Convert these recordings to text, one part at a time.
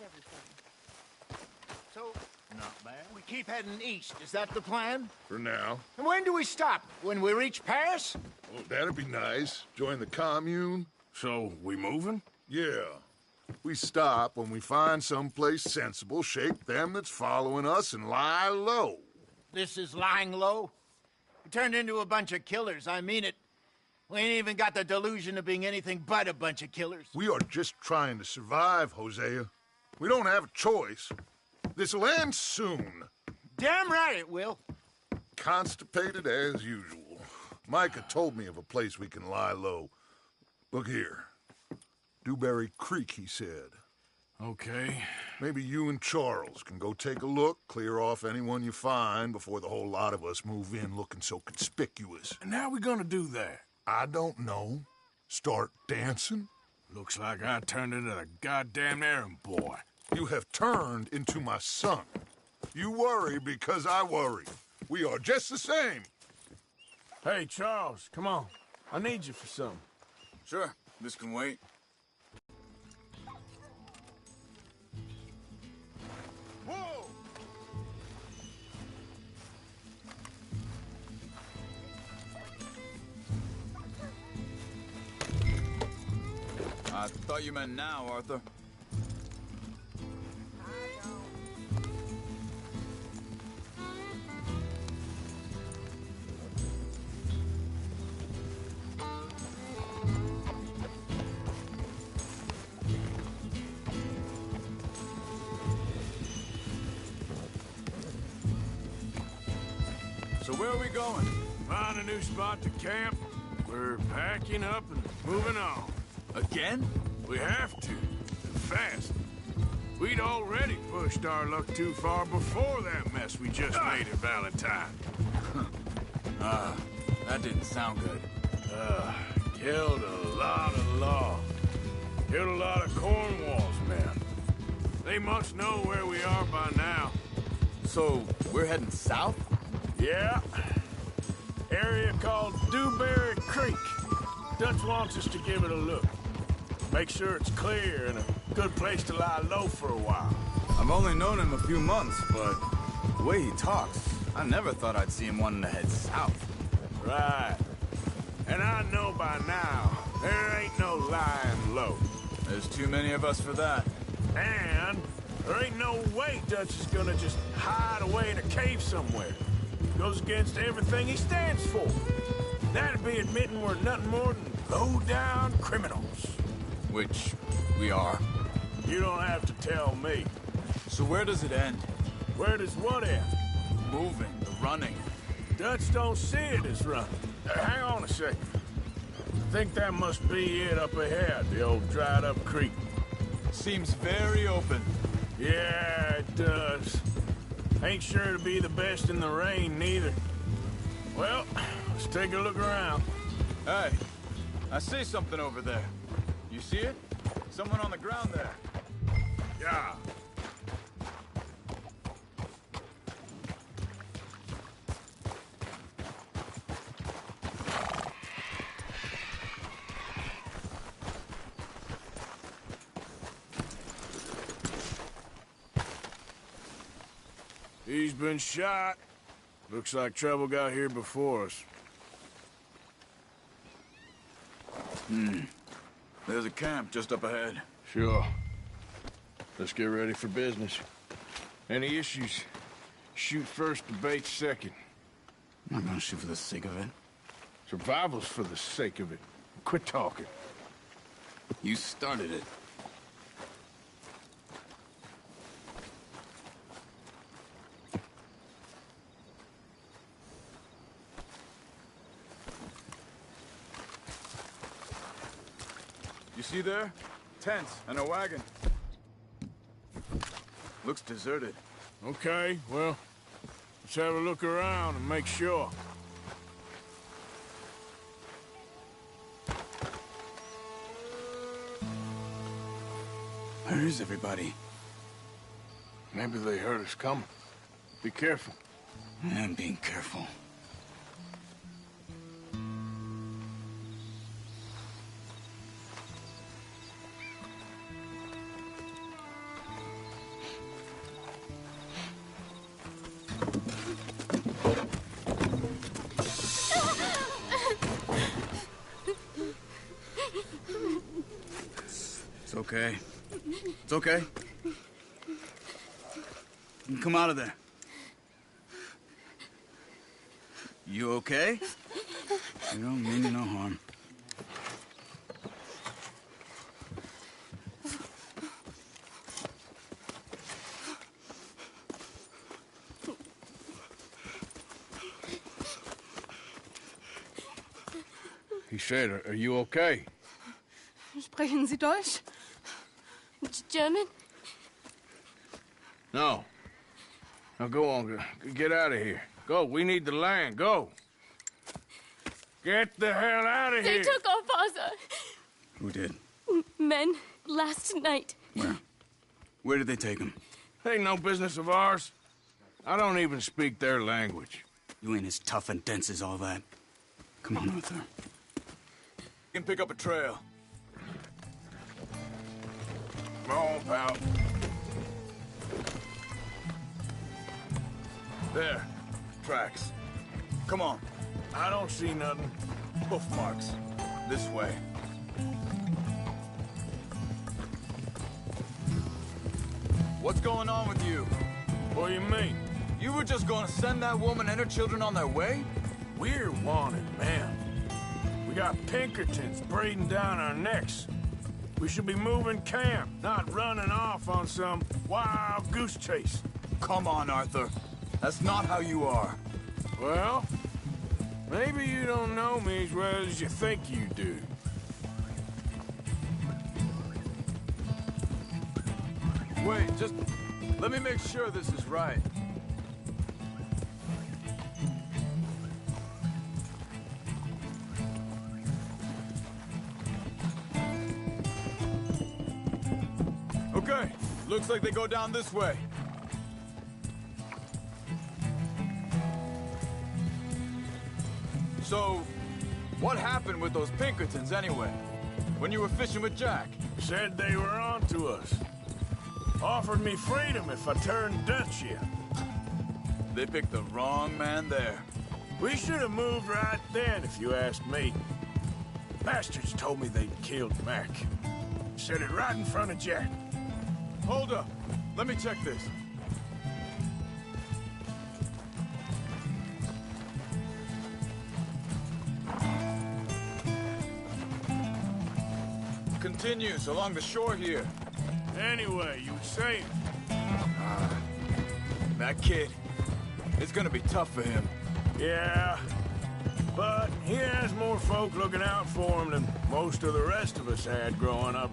everything. So, not bad. We keep heading east. Is that the plan? For now. And when do we stop? When we reach Paris? Oh, that'd be nice. Join the commune. So, we moving? Yeah. We stop when we find someplace sensible, shake them that's following us, and lie low. This is lying low? We turned into a bunch of killers, I mean it. We ain't even got the delusion of being anything but a bunch of killers. We are just trying to survive, Hosea. We don't have a choice. This'll end soon. Damn right it will. Constipated as usual. Micah told me of a place we can lie low. Look here. Dewberry Creek, he said. Okay. Maybe you and Charles can go take a look, clear off anyone you find before the whole lot of us move in looking so conspicuous. And how we gonna do that? I don't know. Start dancing? Looks like I turned into a goddamn errand boy. You have turned into my son. You worry because I worry. We are just the same. Hey, Charles, come on. I need you for something. Sure, this can wait. Whoa! I thought you meant now, Arthur. So where are we going? Find a new spot to camp. We're packing up and moving on. Again? We have to, and fast. We'd already pushed our luck too far before that mess we just made at Valentine. That didn't sound good. Killed a lot of law. Killed a lot of Cornwall's men. They must know where we are by now. So, we're heading south? Yeah. Area called Dewberry Creek. Dutch wants us to give it a look. Make sure it's clear and a good place to lie low for a while. I've only known him a few months, but the way he talks, I never thought I'd see him wanting to head south. Right. And I know by now, there ain't no lying low. There's too many of us for that. And there ain't no way Dutch is gonna just hide away in a cave somewhere. Goes against everything he stands for. That'd be admitting we're nothing more than low-down criminals. Which we are. You don't have to tell me. So where does it end? Where does what end? Moving, the running. Dutch don't see it as running. Hang on a second. I think that must be it up ahead, the old dried-up creek. Seems very open. Yeah, it does. Ain't sure to be the best in the rain, neither. Well, let's take a look around. Hey, I see something over there. You see it? Someone on the ground there. Yeah. He's been shot. Looks like trouble got here before us. There's a camp just up ahead. Sure. Let's get ready for business. Any issues? Shoot first, debate second. I'm not gonna shoot for the sake of it. Survival's for the sake of it. Quit talking. You started it. You see there? Tents and a wagon. Looks deserted. Okay, well, let's have a look around and make sure. Where is everybody? Maybe they heard us coming. Be careful. I'm being careful. okay. It's okay. Come out of there. You okay? You don't mean you no harm. He said, are you okay? Sprechen Sie Deutsch? German? No. Now go on, get out of here. Go, we need the land, go. Get the hell out of They here. took our father. Who did? Men, last night. Where? Where did they take him? Ain't no business of ours. I don't even speak their language. You ain't as tough and dense as all that. Come on, Arthur. You can pick up a trail. Come on, pal. There. Tracks. Come on. I don't see nothing. Hoof marks. This way. What's going on with you? What do you mean? You were just gonna send that woman and her children on their way? We're wanted, man. We got Pinkertons breathing down our necks. We should be moving camp, not running off on some wild goose chase. Come on, Arthur. That's not how you are. Well, maybe you don't know me as well as you think you do. Wait, just let me make sure this is right. Okay, looks like they go down this way. So, what happened with those Pinkertons anyway? When you were fishing with Jack? Said they were on to us. Offered me freedom if I turned Dutch yet. They picked the wrong man there. We should have moved right then, if you ask me. Bastards told me they'd killed Mac. Said it right in front of Jack. Hold up. Let me check this. Continues along the shore here. Anyway, you were saying... That kid, it's gonna be tough for him. Yeah, but he has more folk looking out for him than most of the rest of us had growing up.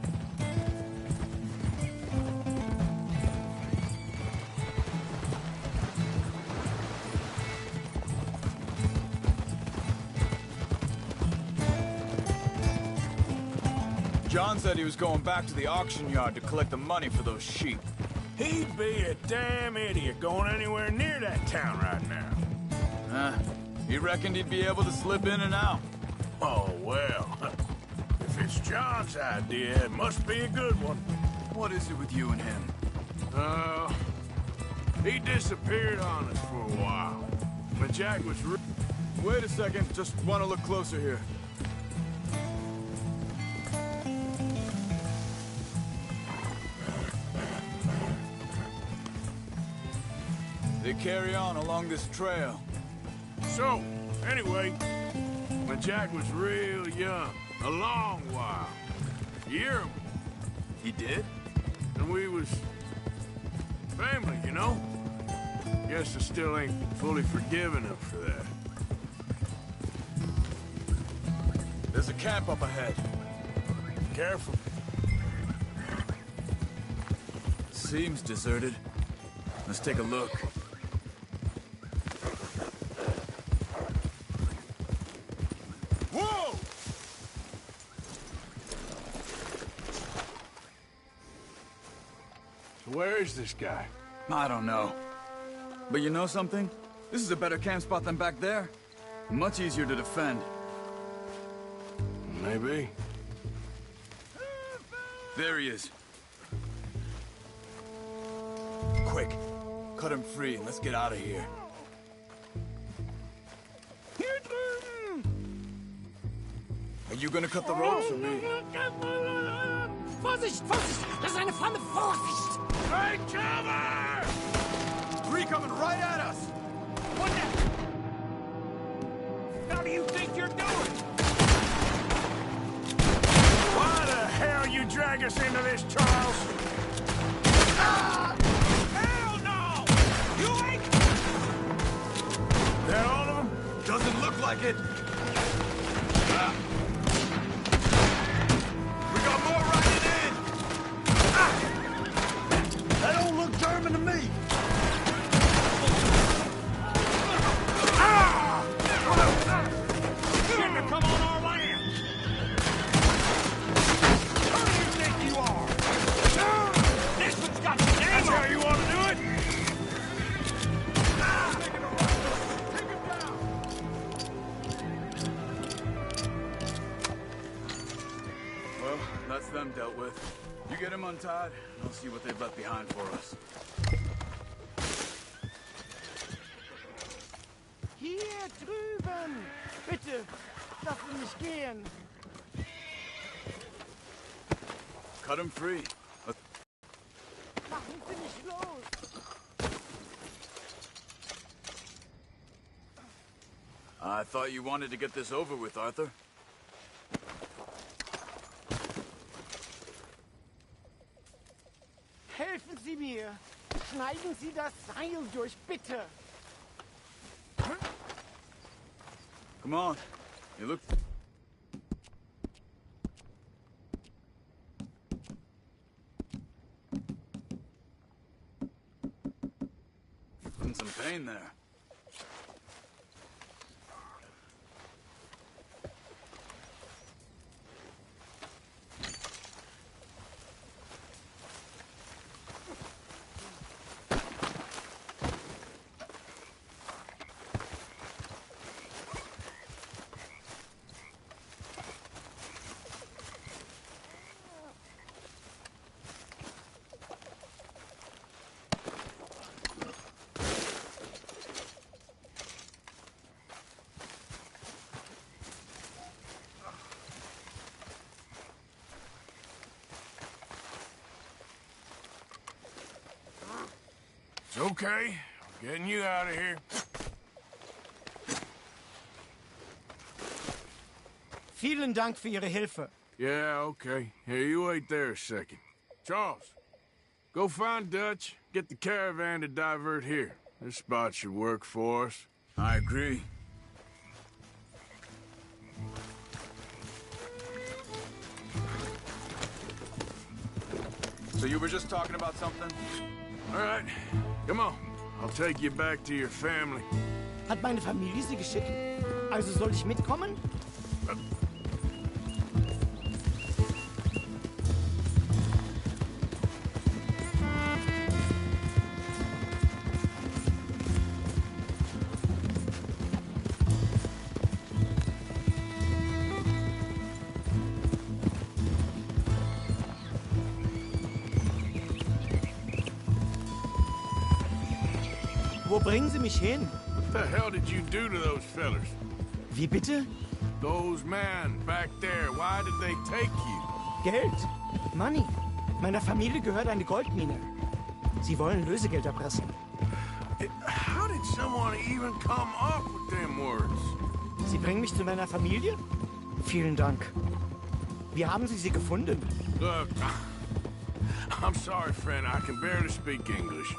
John said he was going back to the auction yard to collect the money for those sheep. He'd be a damn idiot going anywhere near that town right now. He reckoned he'd be able to slip in and out. Oh, well. If it's John's idea, it must be a good one. What is it with you and him? He disappeared on us for a while. But Jack was... Wait a second, just want to look closer here. They carry on along this trail. So, anyway, when Jack was real young, a long while, you hear him, He did? and we was family, you know? Guess I still ain't fully forgiven him for that. There's a camp up ahead. Careful. Seems deserted. Let's take a look. Whoa! So where is this guy? I don't know. But you know something? This is a better camp spot than back there. Much easier to defend. Maybe. There he is. Quick, cut him free and let's get out of here. Are you gonna cut the ropes or me? Vorsicht, Vorsicht! Das ist eine Falle! Vorsicht! Take cover! Three coming right at us! What the... How do you think you're doing? Why the hell you drag us into this, Charles? Ah! Hell no! You ain't... That all of them? Doesn't look like it! We got more riding in! That don't look German to me! Shouldn't have come on our land! Who do you think you are? This one's got your name. That's how you want to do it? Take him down! Well, that's them dealt with. You get them untied, and I'll see what they've left behind for us. Hier drüben! Bitte, lassen mich gehen! Cut him free. Machen Sie mich los! I thought you wanted to get this over with, Arthur. Helfen Sie mir! Schneiden Sie das Seil durch, bitte! Come on. You look... In some pain there. It's okay. I'm getting you out of here. Vielen Dank für Ihre Hilfe. Yeah, okay. Here, you wait there a second. Charles, go find Dutch, get the caravan to divert here. This spot should work for us. I agree. So you were just talking about something? All right, come on. I'll take you back to your family. Hat meine Familie Sie geschickt? Also soll ich mitkommen? Wo bringen Sie mich hin? What the hell did you do to those fellers? Wie bitte? Those men back there, why did they take you? Geld. Money. Meiner Familie gehört eine Goldmine. Sie wollen Lösegeld erpressen. How did someone even come up with them words? Sie bringen mich zu meiner Familie? Vielen Dank. Wie haben Sie sie gefunden? Look, I'm sorry, friend. I can barely speak English.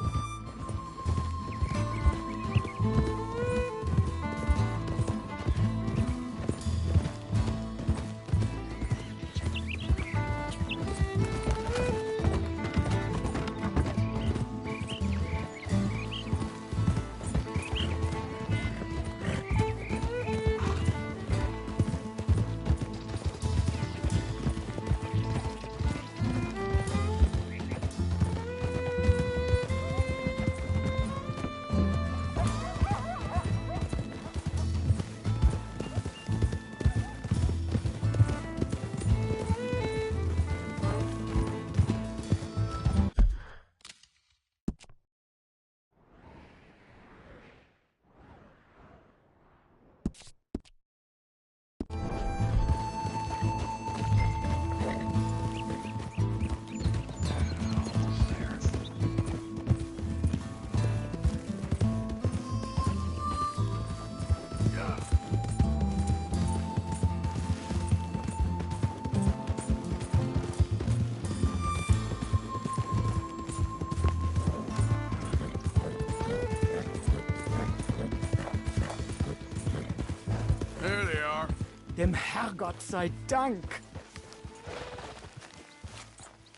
Dem Herrgott sei Dank.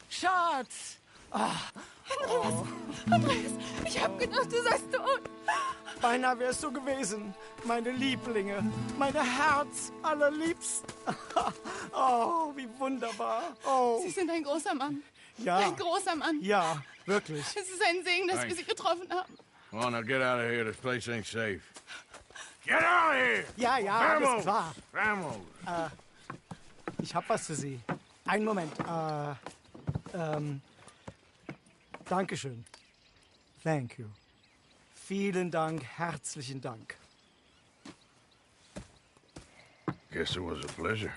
Schatz! Andreas, ich hab gedacht, du seist tot. Beinahe wärst du gewesen, meine Lieblinge, meine Herz allerliebsten. Oh, wie wunderbar. Oh, Sie sind ein großer Mann. ja, Ein großer Mann. ja, wirklich. Es ist ein Segen, dass wir Sie getroffen haben. Come on, now get out of here. This place ain't safe. Get out of here! Ja, ja, alles klar. Vamos! Ich hab was für Sie. Einen Moment. Dankeschön. Thank you. Vielen Dank, herzlichen Dank. Guess it was a pleasure.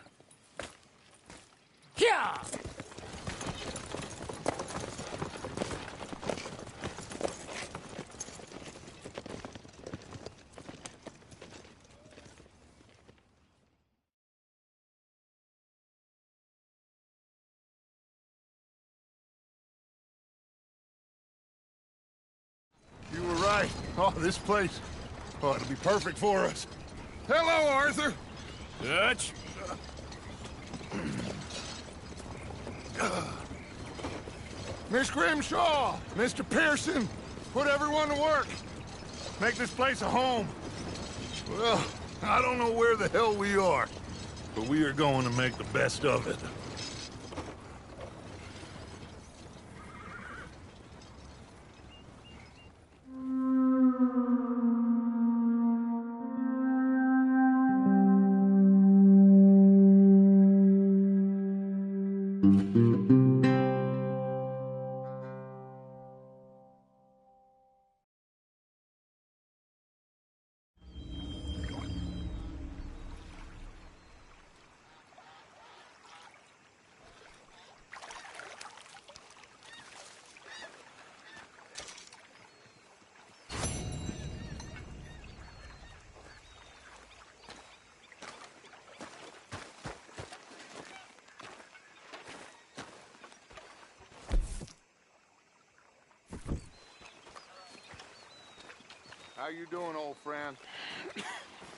Ja! You were right. Oh, this place. Oh, it'll be perfect for us. Hello, Arthur. Dutch? Miss Grimshaw, Mr. Pearson, put everyone to work. Make this place a home. Well, I don't know where the hell we are, but we are going to make the best of it. How you doing, old friend?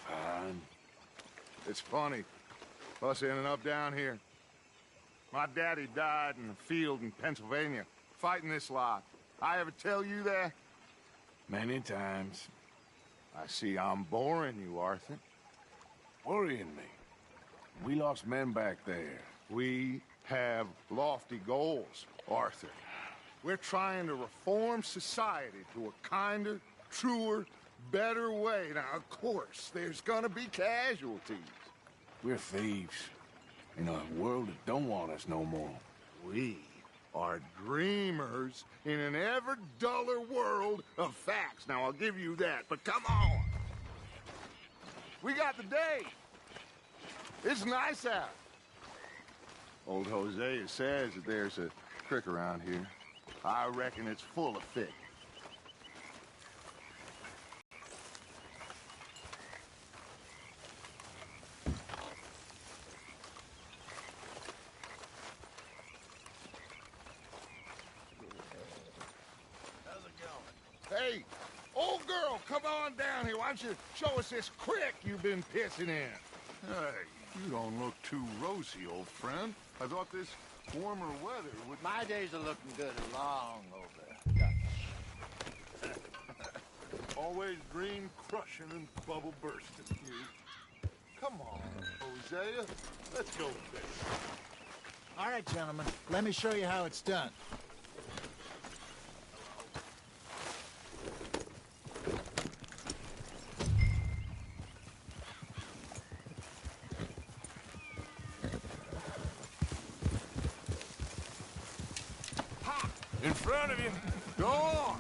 Fine. It's funny, us ending up down here. My daddy died in the field in Pennsylvania, fighting this lot. I ever tell you that? Many times. I see I'm boring you, Arthur. Worrying me. We lost men back there. We have lofty goals, Arthur. We're trying to reform society to a kinder, truer, better way. Now, of course, there's gonna be casualties. We're thieves. In a world that don't want us no more. We are dreamers in an ever duller world of facts. Now, I'll give you that, but come on. We got the day. It's nice out. Old Hosea says that there's a creek around here. I reckon it's full of fish. Hey, old girl, come on down here. Why don't you show us this creek you've been pissing in? Hey, you don't look too rosy, old friend. I thought this warmer weather would... My days are looking good and long over. Always green crushing and bubble bursting. You. Come on, Hosea. Let's go with this. All right, gentlemen, let me show you how it's done. In front of you. Go on.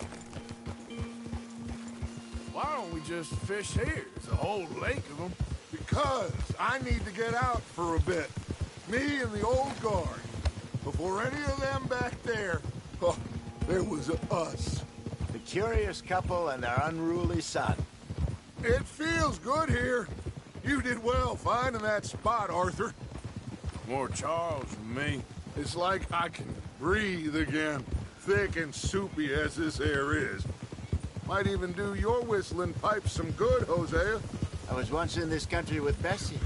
Why don't we just fish here? There's a whole lake of them. Because I need to get out for a bit. Me and the old guard. Before any of them back there, oh, there was us. The curious couple and their unruly son. It feels good here. You did well finding that spot, Arthur. More Charles than me. It's like I can breathe again, thick and soupy as this air is. Might even do your whistling pipes some good, Hosea. I was once in this country with Bessie.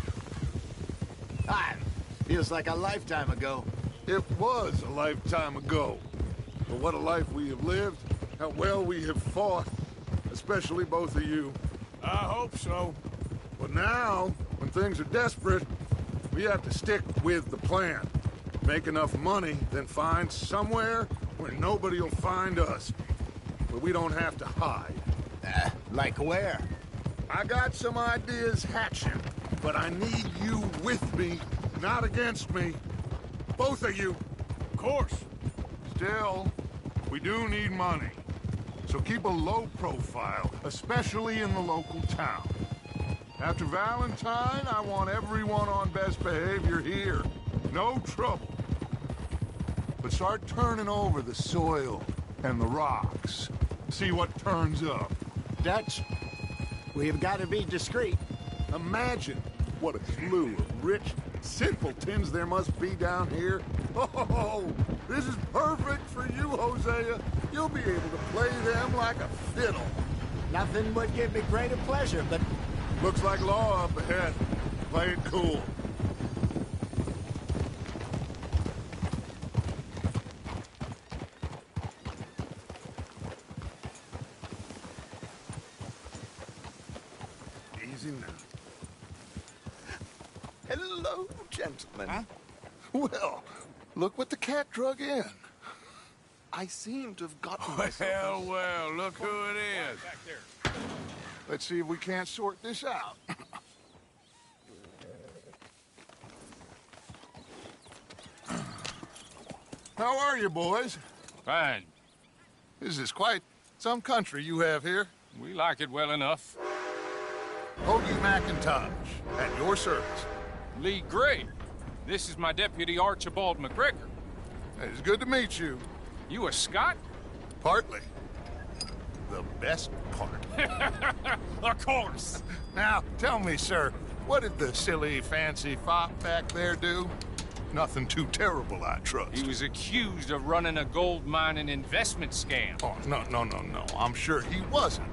Ah, feels like a lifetime ago. It was a lifetime ago. But what a life we have lived, how well we have fought, especially both of you. I hope so. But now, when things are desperate, we have to stick with the plan. Make enough money, then find somewhere where nobody will find us. Where we don't have to hide. Like where? I got some ideas hatching, but I need you with me, not against me. Both of you. Of course. Still, we do need money. So keep a low profile, especially in the local town. After Valentine, I want everyone on best behavior here. No trouble. But start turning over the soil and the rocks. See what turns up. Dutch, we've got to be discreet. Imagine what a slew of rich simpletons there must be down here. Oh, this is perfect for you, Hosea. You'll be able to play them like a fiddle. Nothing would give me greater pleasure, but Looks like law up ahead. Play it cool. Easy now. Hello, gentlemen. Huh? Well, look what the cat drug in. I seem to have gotten myself... Well, look who it is. Let's see if we can't sort this out. How are you, boys? Fine. This is quite some country you have here. We like it well enough. Hoagie McIntosh, at your service. Lee Gray. This is my deputy Archibald McGregor. It's good to meet you. You a Scot? Partly. The best part. Of course. Now, tell me, sir, what did the silly, fancy fop back there do? Nothing too terrible, I trust. He was accused of running a gold mining investment scam. Oh, no. I'm sure he wasn't.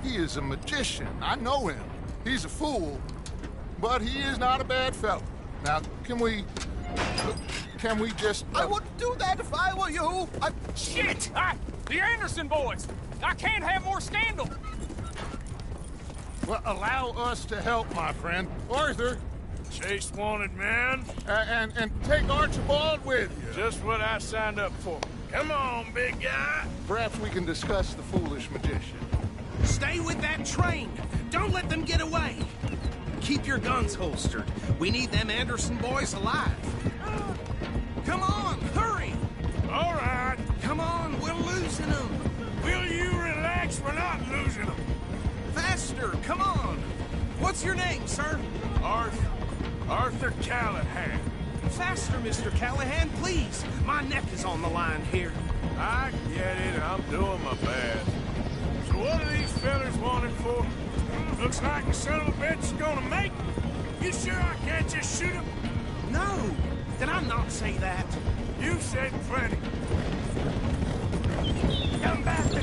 He is a magician. I know him. He's a fool. But he is not a bad fellow. Now, can we just... I wouldn't do that if I were you. Shit! The Anderson boys! I can't have more scandal! Well, allow us to help, my friend. Arthur, Chase wanted man. and take Archibald with you. Just what I signed up for. Come on, big guy. Perhaps we can discuss the foolish magician. Stay with that train. Don't let them get away. Keep your guns holstered. We need them Anderson boys alive. Come on, hurry. All right. Come on, we're losing them. Will you relax? We're not losing them. Faster, come on. What's your name, sir? Arthur Callahan. Faster, Mr. Callahan, please. My neck is on the line here. I get it. I'm doing my best. So what are these fellas wanted for? Looks like the son of a bitch is gonna make it. You sure I can't just shoot him? No, did I not say that? You said plenty. Come back to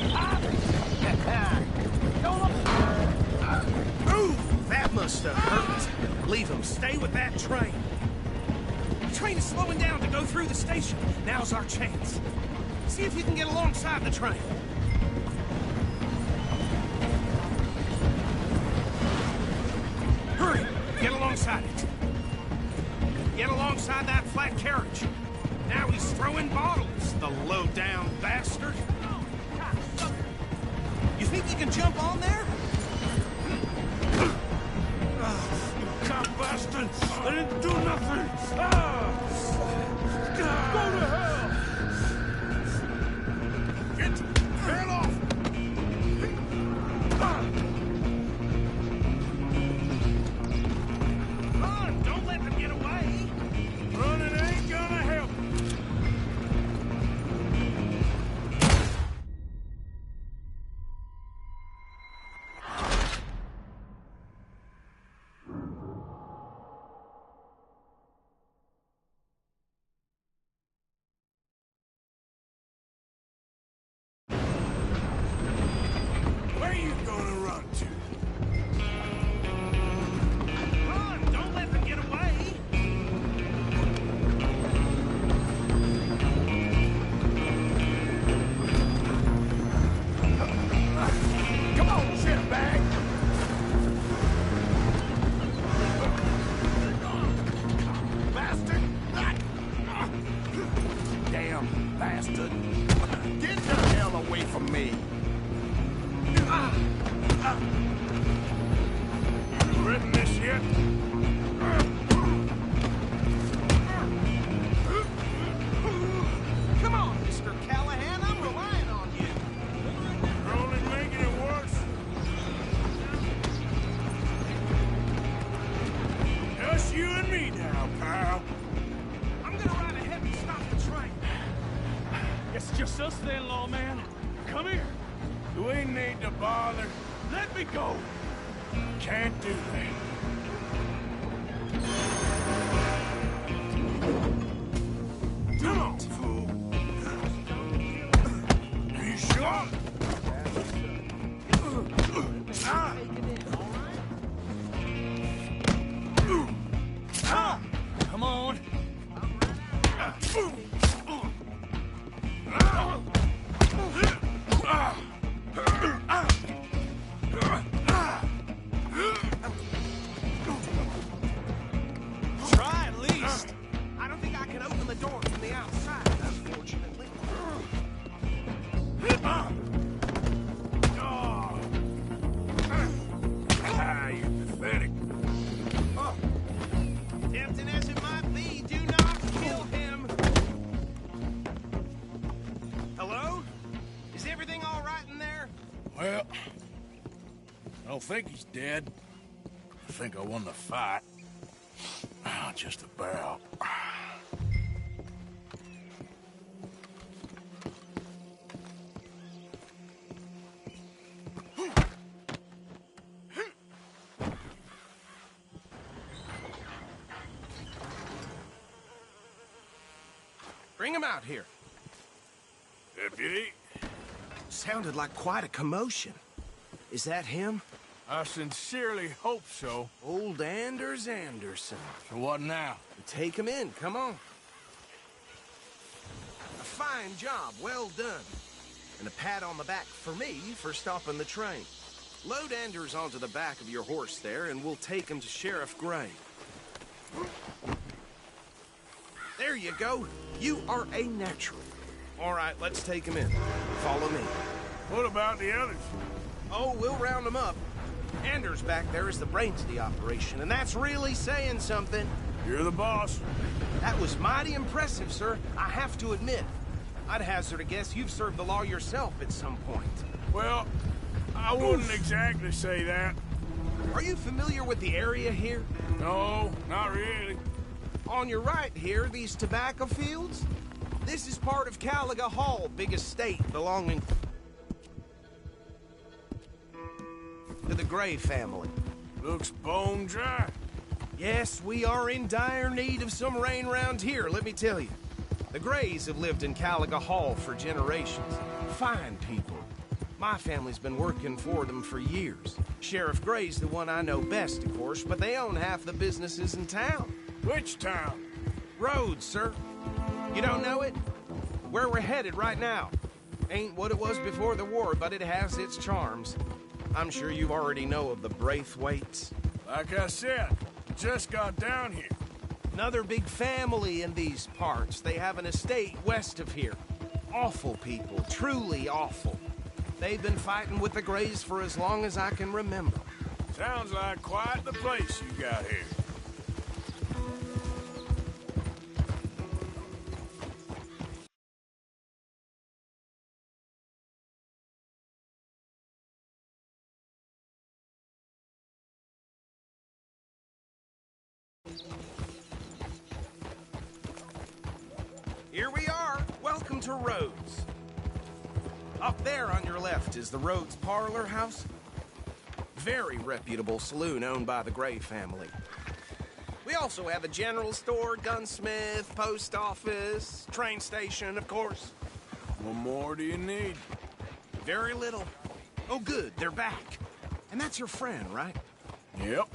Move! That must have hurt. Leave him. Stay with that train. The train is slowing down to go through the station. Now's our chance. See if you can get alongside the train. Hurry! Get alongside it. Get alongside that flat carriage. Now he's throwing bottles, the low-down bastard. You think you can jump on there? you cop bastard! I didn't do nothing! Go to hell! Get the hell off! Run! Don't let them get away! Running ain't gonna help. come here. Do we need to bother? Let me go. Can't do that. Come on, fool. Are you sure? Come on. Try at least. I don't think I can open the door from the outside, unfortunately. You pathetic. Tempting as it might be, do not kill him. Hello? Is everything all right in there? Well, I don't think he's dead. I think I won the fight. Just about. Bring him out here. Deputy, Sounded like quite a commotion. Is that him? I sincerely hope so. Old Anders Anderson. So what now? Take him in, come on. A fine job, well done. And a pat on the back for me for stopping the train. Load Anders onto the back of your horse there, and we'll take him to Sheriff Gray. There you go. You are a natural. All right, let's take him in. Follow me. What about the others? Oh, we'll round them up. Anders back there is the brains of the operation, and that's really saying something. You're the boss. That was mighty impressive, sir. I have to admit. I'd hazard a guess you've served the law yourself at some point. Well, I wouldn't exactly say that. Are you familiar with the area here? No, not really. On your right here, these tobacco fields? This is part of Caliga Hall, big estate belonging to the Gray family. Looks bone dry. Yes, we are in dire need of some rain round here, let me tell you. The Grays have lived in Caliga Hall for generations. Fine people. My family's been working for them for years. Sheriff Gray's the one I know best, of course, but they own half the businesses in town. Which town? Rhodes, sir. You don't know it? Where we're headed right now. Ain't what it was before the war, but it has its charms. I'm sure you already know of the Braithwaites. Like I said, just got down here. Another big family in these parts. They have an estate west of here. Awful people, truly awful. They've been fighting with the Grays for as long as I can remember. Sounds like quite the place you got here. Here we are. Welcome to Rhodes. Up there on your left is the Rhodes Parlor House. Very reputable saloon owned by the Gray family. We also have a general store, gunsmith, post office, train station, of course. What more do you need? Very little. Oh, good, they're back. And that's your friend, right? Yep.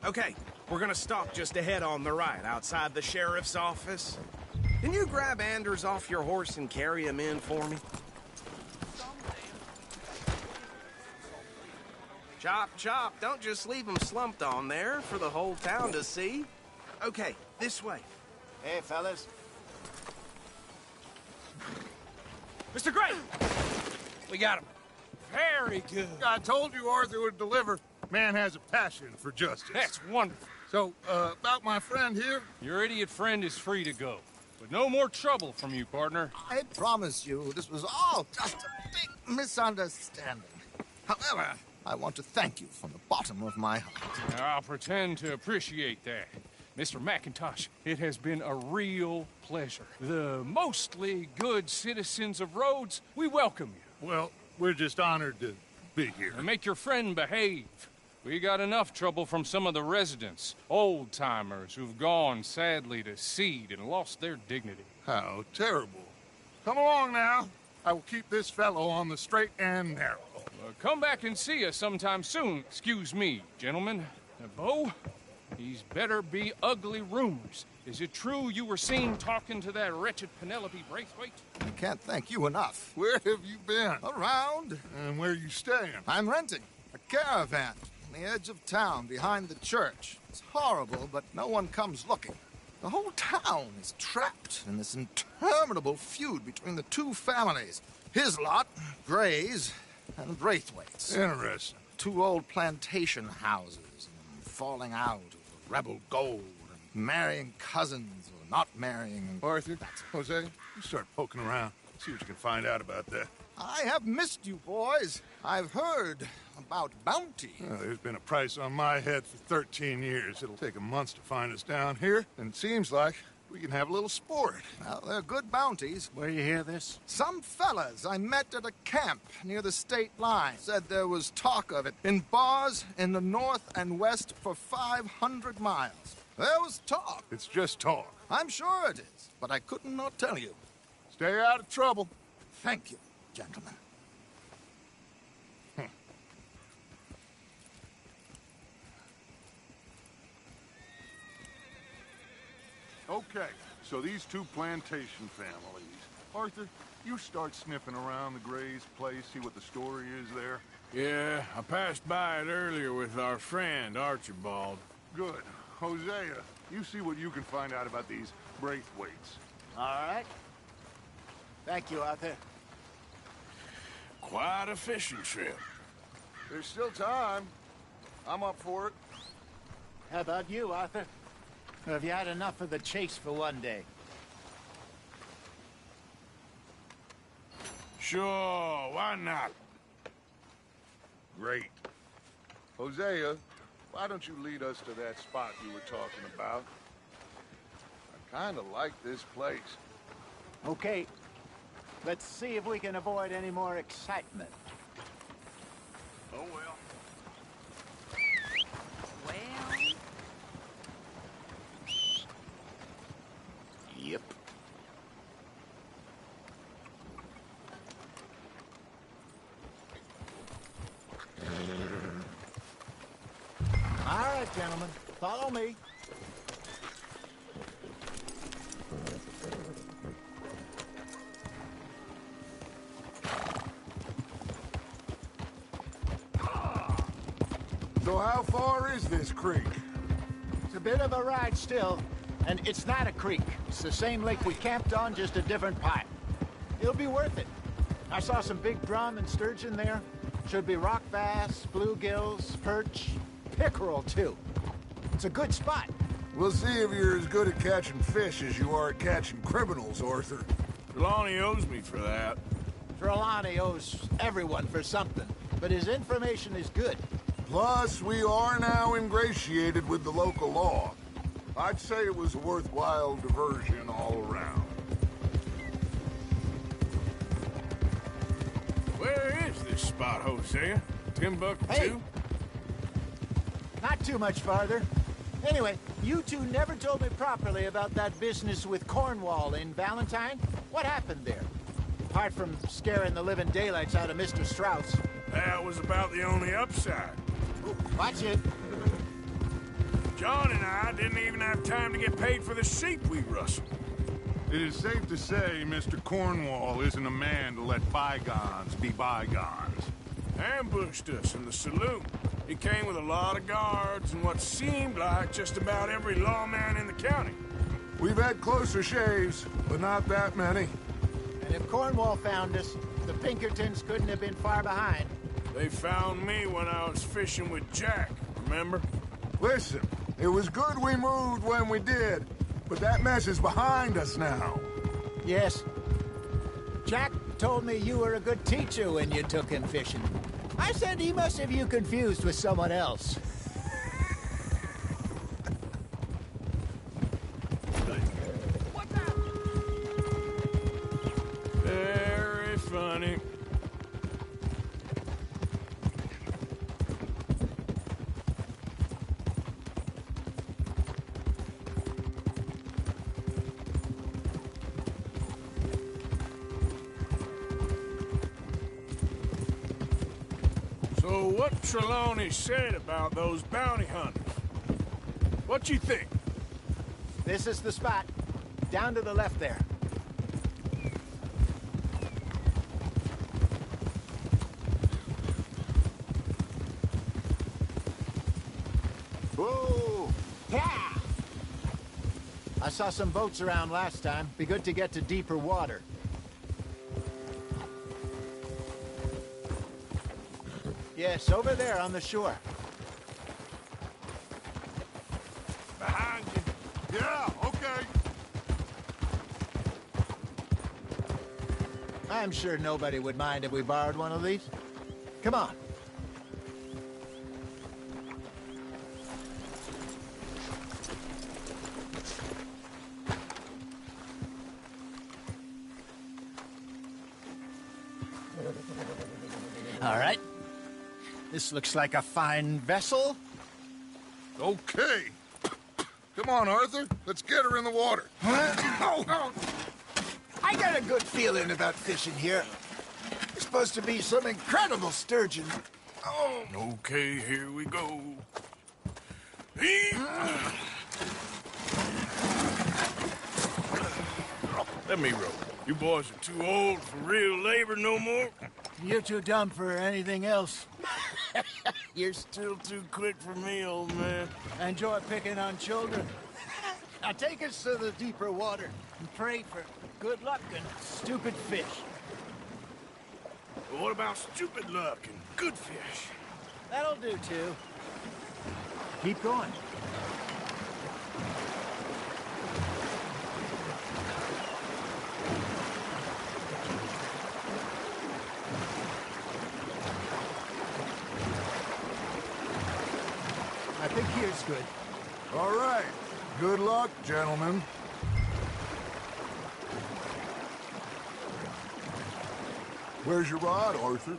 Okay, we're gonna stop just ahead on the right, outside the sheriff's office. Can you grab Anders off your horse and carry him in for me? Chop, chop. Don't just leave him slumped on there for the whole town to see. Okay, this way. Hey, fellas. Mr. Gray! We got him. Very good. I told you Arthur would deliver. Man has a passion for justice. That's wonderful. So, about my friend here? Your idiot friend is free to go. But no more trouble from you, partner. I promise you, this was all just a big misunderstanding. However, I want to thank you from the bottom of my heart. I'll pretend to appreciate that. Mr. McIntosh, it has been a real pleasure. The mostly good citizens of Rhodes, we welcome you. Well, we're just honored to be here. And make your friend behave. We got enough trouble from some of the residents, old-timers who've gone, sadly, to seed and lost their dignity. How terrible. Come along now. I will keep this fellow on the straight and narrow. Come back and see us sometime soon. Excuse me, gentlemen. Bo, these better be ugly rumors. Is it true you were seen talking to that wretched Penelope Braithwaite? I can't thank you enough. Where have you been? Around. And where are you staying? I'm renting a caravan on the edge of town behind the church. It's horrible, but no one comes looking. The whole town is trapped in this interminable feud between the two families. His lot, Gray's, and Braithwaite's. Interesting. Two old plantation houses, and falling out over rebel gold, and marrying cousins or not marrying. And Arthur, Jose, you start poking around. See what you can find out about that. I have missed you, boys. I've heard about bounty. There's been a price on my head for 13 years. It'll take 'em months to find us down here, and it seems like we can have a little sport. Well, they're good bounties. Where you hear this? Some fellas I met at a camp near the state line said there was talk of it in bars in the north and west for 500 miles. There was talk. It's just talk. I'm sure it is, but I couldn't not tell you. Stay out of trouble. Thank you, gentlemen. Okay, so these two plantation families. Arthur, you start sniffing around the Gray's place, see what the story is there. Yeah, I passed by it earlier with our friend, Archibald. Good. Hosea, you see what you can find out about these Braithwaites. All right. Thank you, Arthur. Quite a fishing trip. There's still time. I'm up for it. How about you, Arthur? Or have you had enough of the chase for one day? Sure, why not? Great. Hosea, why don't you lead us to that spot you were talking about? I kind of like this place. Okay. Let's see if we can avoid any more excitement. Oh, well. Yep. All right, gentlemen. Follow me. So how far is this creek? It's a bit of a ride still, and it's not a creek. It's the same lake we camped on, just a different pipe. It'll be worth it. I saw some big drum and sturgeon there. Should be rock bass, bluegills, perch, pickerel, too. It's a good spot. We'll see if you're as good at catching fish as you are at catching criminals, Arthur. Trelawney owes me for that. Trelawney owes everyone for something, but his information is good. Plus, we are now ingratiated with the local law. I'd say it was a worthwhile diversion all around. Where is this spot, Hosea? Timbuktu? Hey! Not too much farther. Anyway, you two never told me properly about that business with Cornwall in Valentine. What happened there? Apart from scaring the living daylights out of Mr. Strauss. That was about the only upside. Ooh, watch it. John and I didn't even have time to get paid for the sheep we rustled. It is safe to say Mr. Cornwall isn't a man to let bygones be bygones. Ambushed us in the saloon. He came with a lot of guards and what seemed like just about every lawman in the county. We've had closer shaves, but not that many. And if Cornwall found us, the Pinkertons couldn't have been far behind. They found me when I was fishing with Jack, remember? Listen, it was good we moved when we did, but that mess is behind us now. Yes. Jack told me you were a good teacher when you took him fishing. I said he must have you confused with someone else. Very funny. So what Trelawney said about those bounty hunters? What you think? This is the spot. Down to the left there. Whoa! Yeah! I saw some boats around last time. Be good to get to deeper water. Yes, over there on the shore. Behind you. Yeah, okay. I'm sure nobody would mind if we borrowed one of these. Come on. All right. This looks like a fine vessel. Okay. Come on, Arthur. Let's get her in the water. Oh. I got a good feeling about fishing here. There's supposed to be some incredible sturgeon. Oh. Okay, here we go. Let me row. You boys are too old for real labor no more. You're too dumb for anything else. You're still too quick for me, old man. Enjoy picking on children. Now take us to the deeper water and pray for good luck and stupid fish. But what about stupid luck and good fish? That'll do, too. Keep going. I think here's good. All right. Good luck, gentlemen. Where's your rod, Arthur?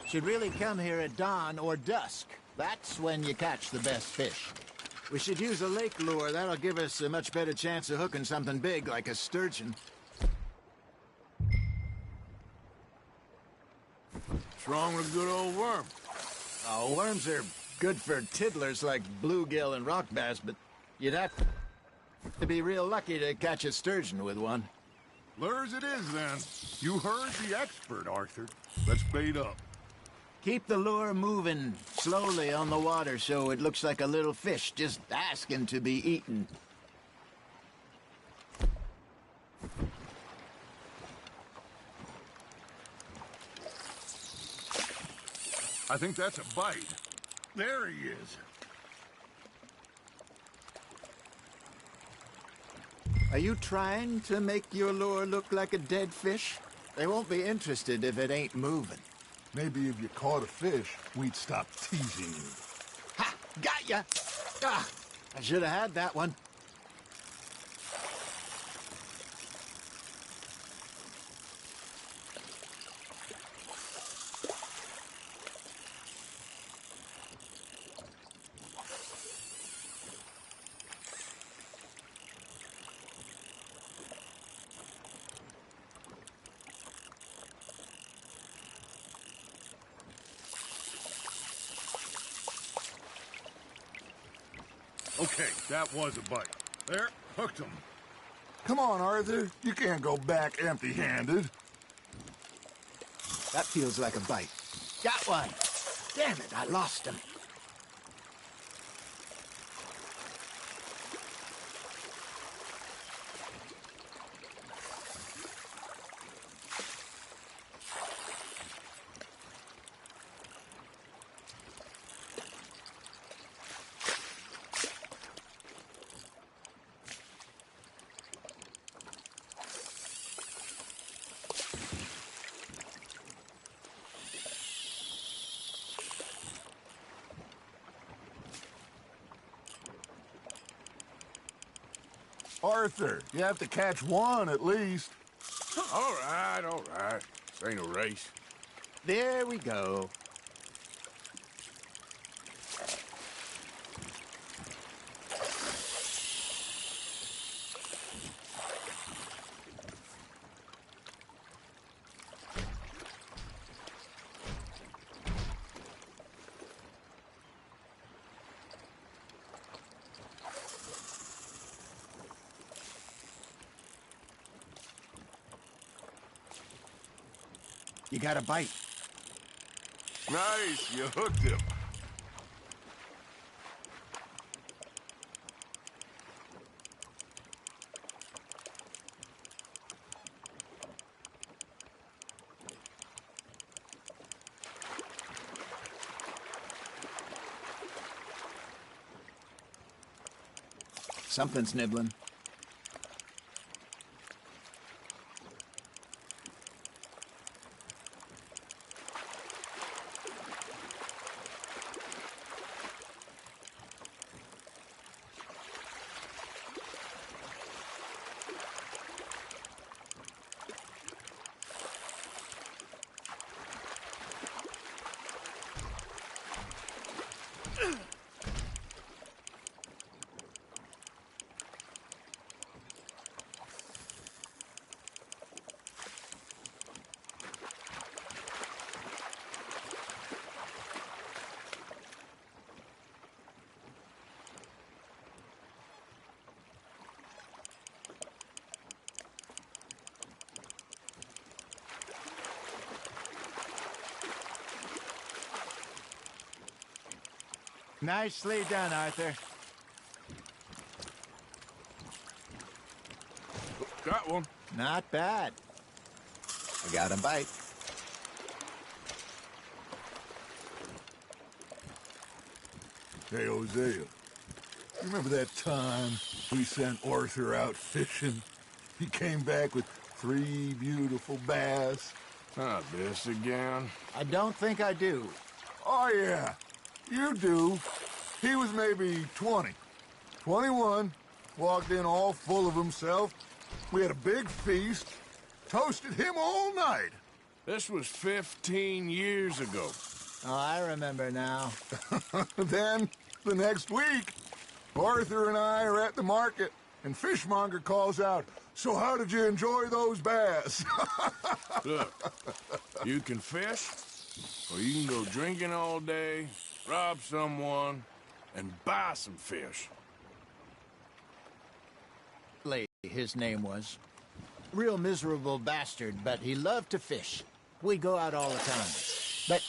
Should really come here at dawn or dusk. That's when you catch the best fish. We should use a lake lure. That'll give us a much better chance of hooking something big like a sturgeon. What's wrong with a good old worm? Oh, worms are good for tiddlers like bluegill and rock bass, but you'd have to be real lucky to catch a sturgeon with one. Lures it is, then. You heard the expert, Arthur. Let's bait up. Keep the lure moving slowly on the water so it looks like a little fish just asking to be eaten. I think that's a bite. There he is. Are you trying to make your lure look like a dead fish? They won't be interested if it ain't moving. Maybe if you caught a fish, we'd stop teasing you. Ha! Got ya! Ah, I should have had that one. Okay, that was a bite. There, hooked him. Come on, Arthur. You can't go back empty-handed. That feels like a bite. Got one. Damn it, I lost him. Arthur, you have to catch one at least. All right, all right. This ain't a race. There we go. You got a bite. Nice, you hooked him. Something's nibbling. Nicely done, Arthur. Got one. Not bad. I got a bite. Hey, Hosea, you remember that time we sent Arthur out fishing? He came back with 3 beautiful bass. Not this again. I don't think I do. Oh, yeah, you do. He was maybe 20, 21, walked in all full of himself. We had a big feast, toasted him all night. This was 15 years ago. Oh, I remember now. Then, the next week, Arthur and I are at the market, and Fishmonger calls out, "So how did you enjoy those bass?" Look, you can fish, or you can go drinking all day, rob someone, and buy some fish. His name was. Real miserable bastard, but he loved to fish. We go out all the time. But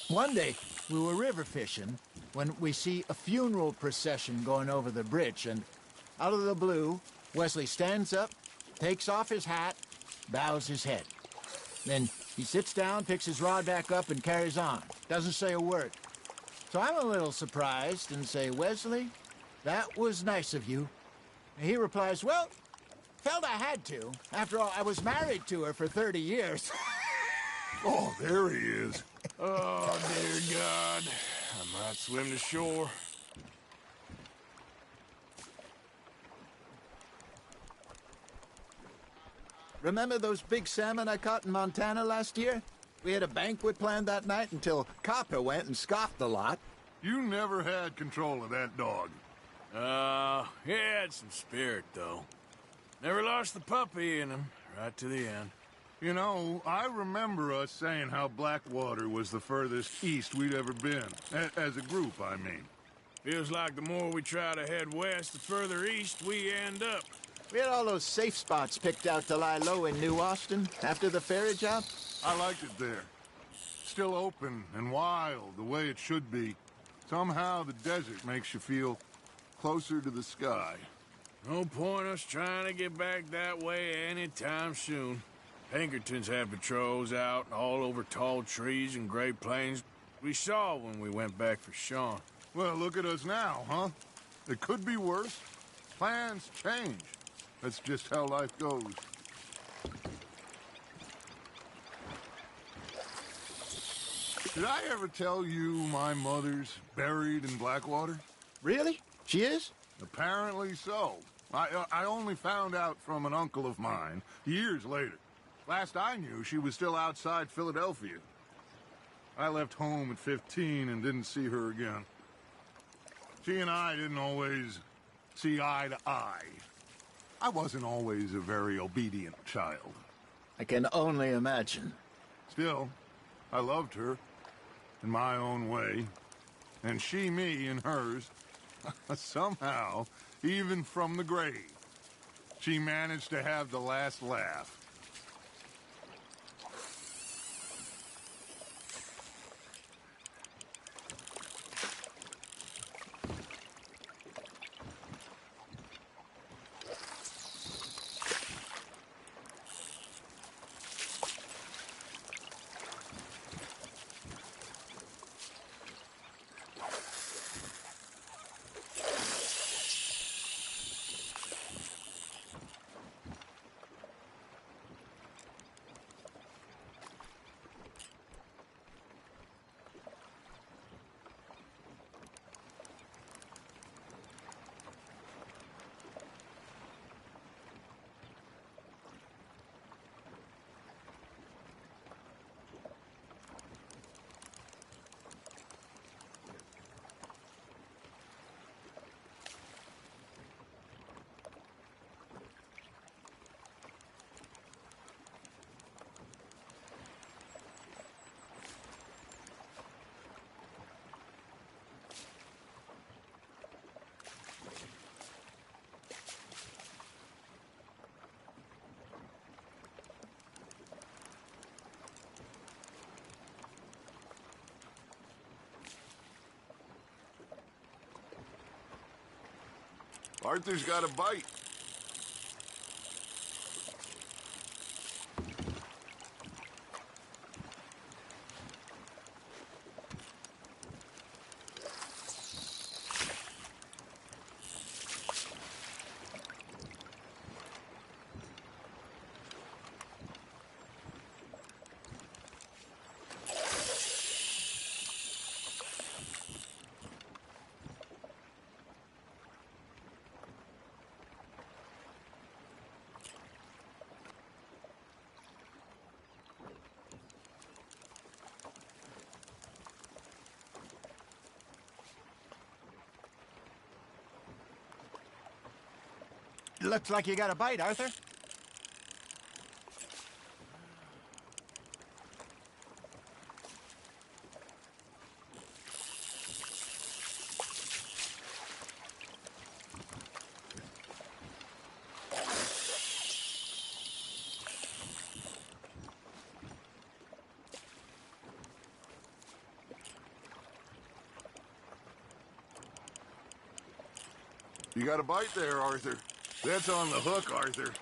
one day, we were river fishing when we see a funeral procession going over the bridge, and out of the blue, Wesley stands up, takes off his hat, bows his head. Then he sits down, picks his rod back up, and carries on. Doesn't say a word. So I'm a little surprised and say, "Wesley, that was nice of you." And he replies, "Well, felt I had to. After all, I was married to her for 30 years. Oh, there he is. Oh, dear God. I might swim to shore. Remember those big salmon I caught in Montana last year? We had a banquet planned that night until Copper went and scoffed the lot. You never had control of that dog. He had some spirit, though. Never lost the puppy in him, right to the end. You know, I remember us saying how Blackwater was the furthest east we'd ever been. As a group, I mean. Feels like the more we try to head west, the further east we end up. We had all those safe spots picked out to lie low in New Austin after the ferry job. I liked it there. Still open and wild, the way it should be. Somehow the desert makes you feel closer to the sky. No point us trying to get back that way anytime soon. Pinkertons had patrols out all over tall trees and Great Plains. We saw when we went back for Sean. Well, look at us now, huh? It could be worse. Plans change. That's just how life goes. Did I ever tell you my mother's buried in Blackwater? Really? She is? Apparently so. I only found out from an uncle of mine years later. Last I knew, she was still outside Philadelphia. I left home at 15 and didn't see her again. She and I didn't always see eye to eye. I wasn't always a very obedient child. I can only imagine. Still, I loved her in my own way, and she me in hers. Somehow, even from the grave, she managed to have the last laugh. Arthur's got a bite. Looks like you got a bite, Arthur. You got a bite there, Arthur. That's on the hook, Arthur.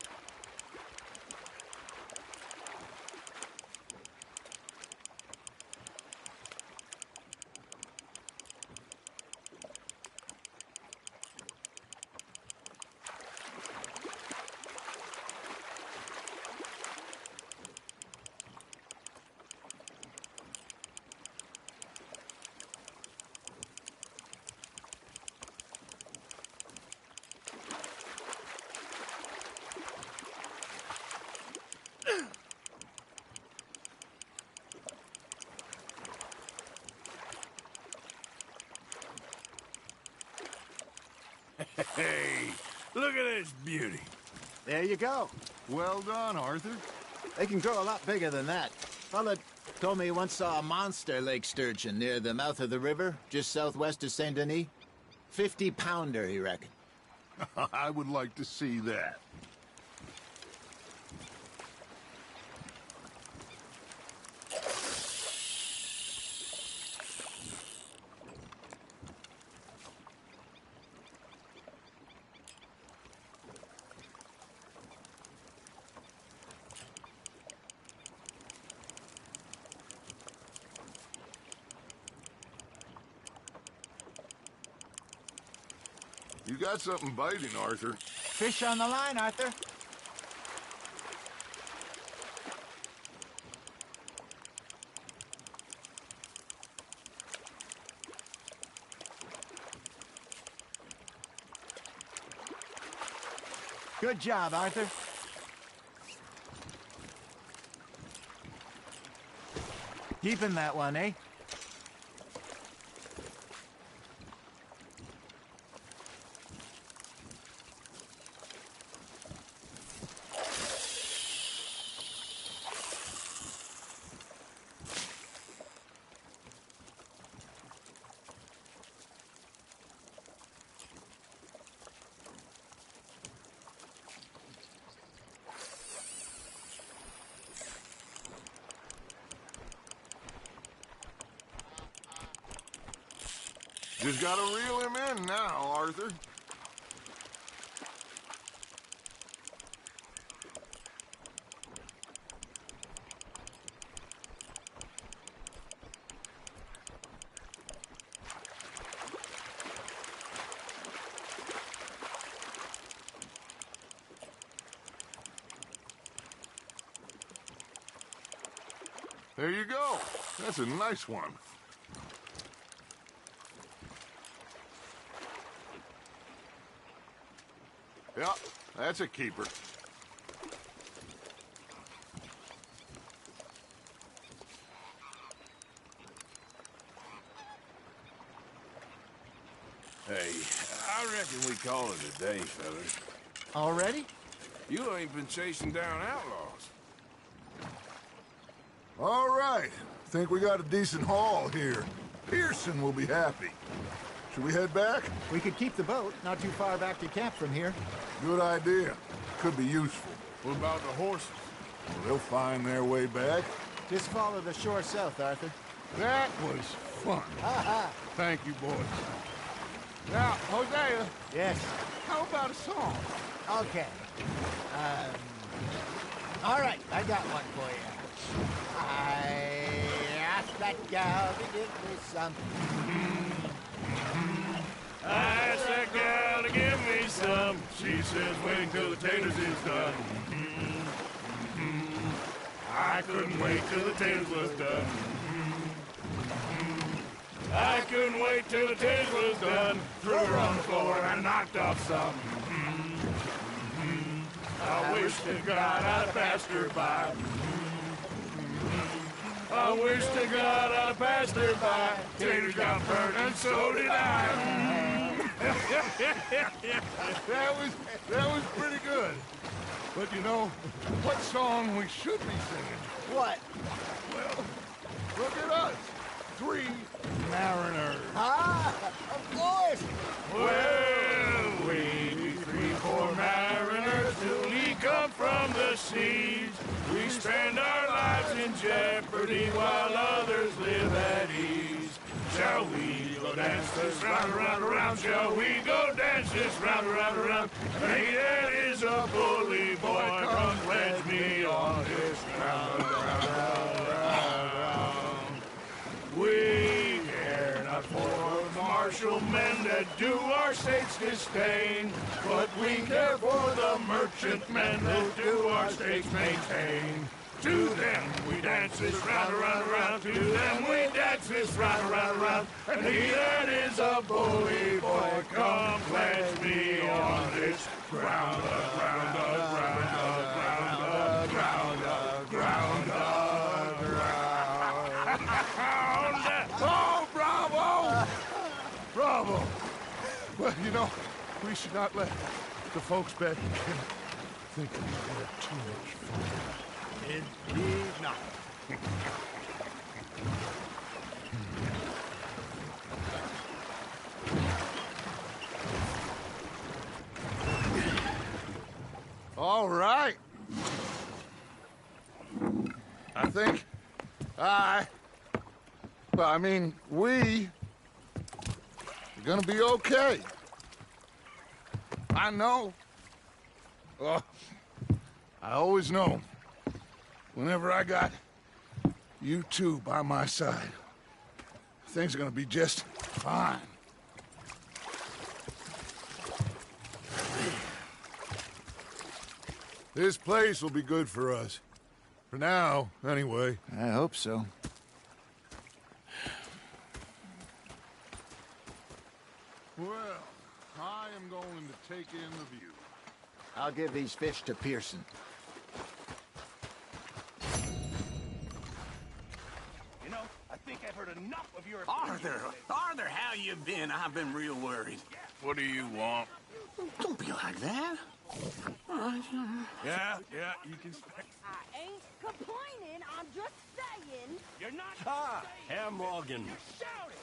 Hey, look at this beauty. There you go. Well done, Arthur. They can grow a lot bigger than that. Fella told me he once saw a monster lake sturgeon near the mouth of the river, just southwest of Saint Denis. 50-pounder, he reckoned. I would like to see that. You got something biting, Arthur. Fish on the line, Arthur. Good job, Arthur. Keeping that one, eh? Just gotta reel him in now, Arthur. There you go. That's a nice one. Yeah, that's a keeper. Hey, I reckon we call it a day, fellas. Already? You ain't been chasing down outlaws. All right. Think we got a decent haul here. Pearson will be happy. Should we head back? We could keep the boat, not too far back to camp from here. Good idea. Could be useful. What about the horses? Well, they'll find their way back. Just follow the shore south, Arthur. That was fun. Ha ha! Thank you, boys. Now, Hosea, Yes. how about a song? Okay. All right, I got one for you. I asked that gal to give me some. I asked that gal to give me some. She says wait till the taters is done. I couldn't wait till the taters was done. I couldn't wait till the taters was done. Threw her on the floor and knocked off some. I wish to God I'd passed her by. I wish to God I'd passed her by. Taters got burnt and so did I. That was pretty good. But you know, what song we should be singing? What? Well, look at us. 3 mariners. Ah, of course. Well, we 3 poor mariners newly come from the seas. We spend our lives in jeopardy while others live at ease. Shall we go dance this round, around, around? Shall we go dance this round, around, around? Hey, that is a bully boy. Come pledge me on this round, round, round, round, round. We care not for martial men that do our states disdain, but we care for the merchant men that do our states maintain. To them we dance this round, around, around. To them we dance this round, around, around. And he that is a bully boy, come pledge me on this ground, ground, ground, ground, ground, ground, ground. Oh, bravo! Bravo! Well, you know, we should not let the folks back in camp think we had too much fun. Indeed not. All right. I think we are gonna be okay. I know. Oh, I always know. Whenever I got you two by my side, things are gonna be just fine. This place will be good for us. For now, anyway. I hope so. Well, I am going to take in the view. I'll give these fish to Pearson. You know, I think I've heard enough of your... Arthur, how you been? I've been real worried. What do you want? Don't be like that. Yeah, you can... I ain't complaining, I'm just saying. You're not... Herr Morgan. You're shouting!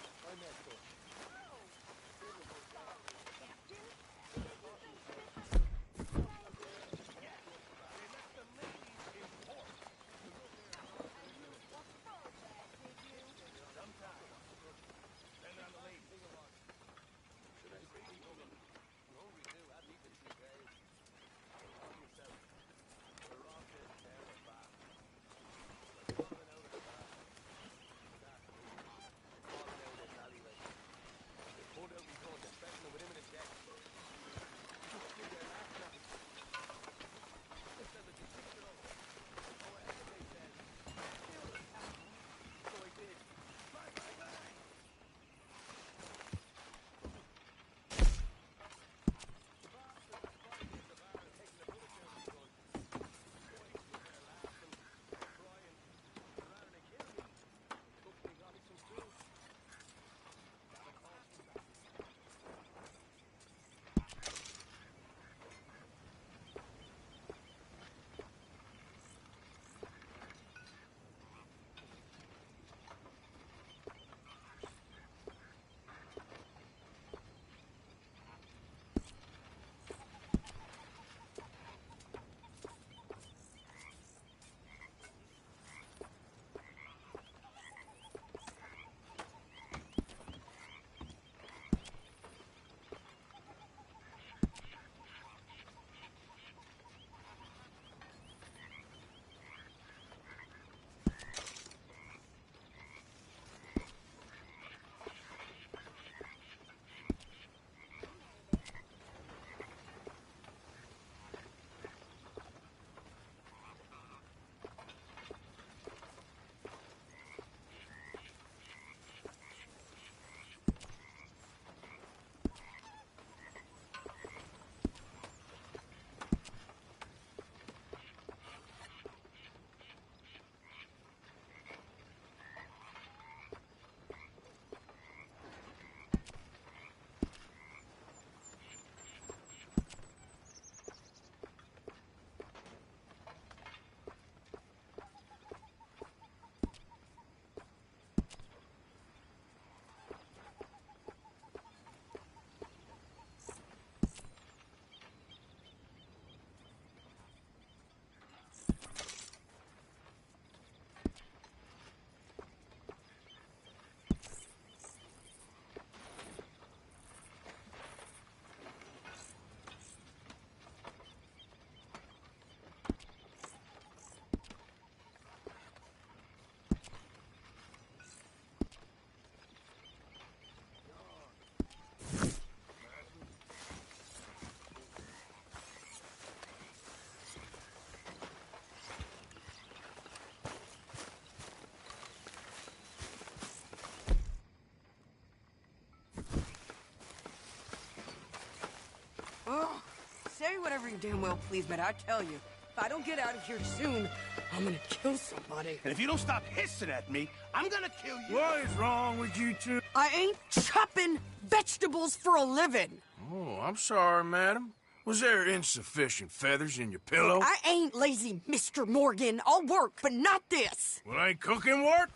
Oh, say whatever you damn well please, but I tell you, if I don't get out of here soon, I'm gonna kill somebody. And if you don't stop hissing at me, I'm gonna kill you. What is wrong with you two? I ain't chopping vegetables for a living. Oh, I'm sorry, madam. Was there insufficient feathers in your pillow? I ain't lazy, Mr. Morgan. I'll work, but not this. Well, ain't cooking work?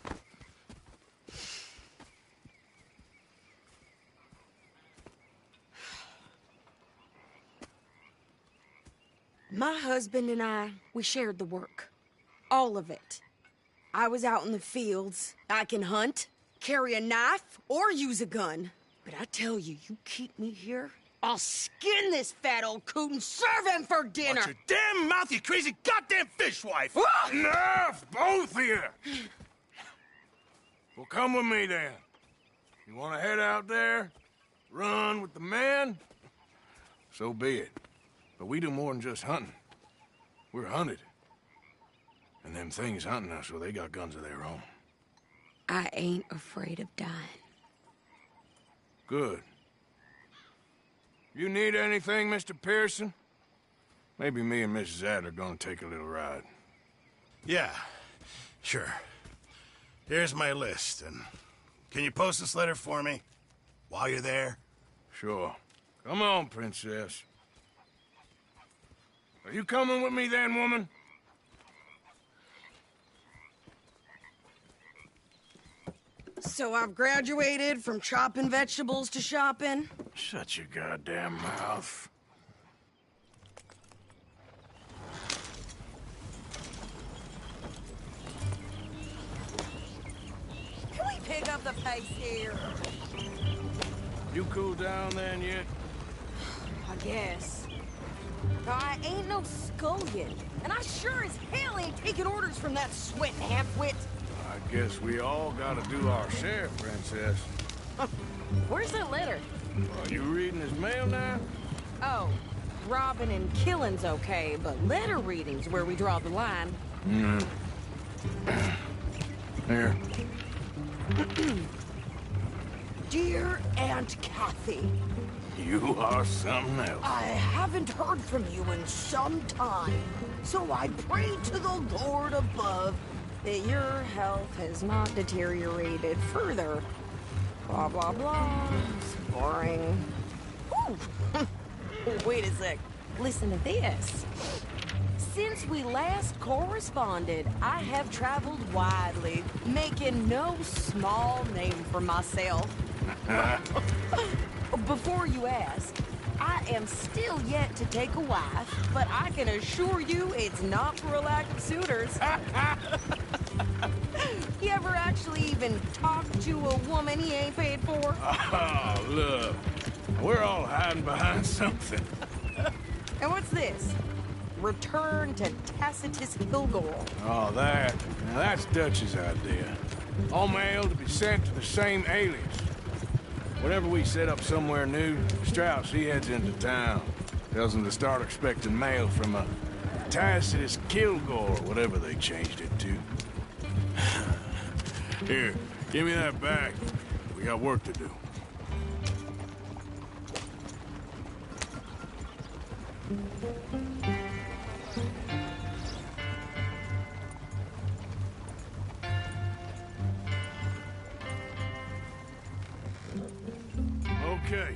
My husband and I, we shared the work. All of it. I was out in the fields. I can hunt, carry a knife, or use a gun. But I tell you, you keep me here, I'll skin this fat old coot and serve him for dinner. Watch your damn mouth, you crazy goddamn fishwife! Enough, both of you! Well, come with me, then. You want to head out there? Run with the men? So be it. But we do more than just hunting. We're hunted. And them things hunting us, well, they got guns of their own. I ain't afraid of dying. Good. You need anything, Mr. Pearson? Maybe me and Mrs. Adler gonna take a little ride. Yeah, sure. Here's my list, and can you post this letter for me while you're there? Sure. Come on, Princess. Are you coming with me then, woman? So I've graduated from chopping vegetables to shopping? Shut your goddamn mouth. Can we pick up the pace here? You cooled down then yet? I guess. I ain't no scullion, and I sure as hell ain't taking orders from that sweating half-wit. I guess we all gotta do our share, Princess. Where's that letter? Are you reading his mail now? Oh, robbing and killing's okay, but letter reading's where we draw the line. Here. Dear Aunt Kathy, You are something else. I haven't heard from you in some time, so I pray to the Lord above that your health has not deteriorated further. Blah, blah, blah. It's boring. Ooh. Wait a sec. Listen to this. Since we last corresponded, I have traveled widely, making no small name for myself. Before you ask, I am still yet to take a wife, but I can assure you it's not for a lack of suitors. You ever actually even talk to a woman he ain't paid for? Oh, look. We're all hiding behind something. And what's this? Return to Tacitus Kilgore. Oh, that. Now, that's Dutch's idea. All mail to be sent to the same alias. Whenever we set up somewhere new, Strauss, he heads into town. Tells them to start expecting mail from a Tacitus Kilgore, whatever they changed it to. Here, give me that back. We got work to do. Okay,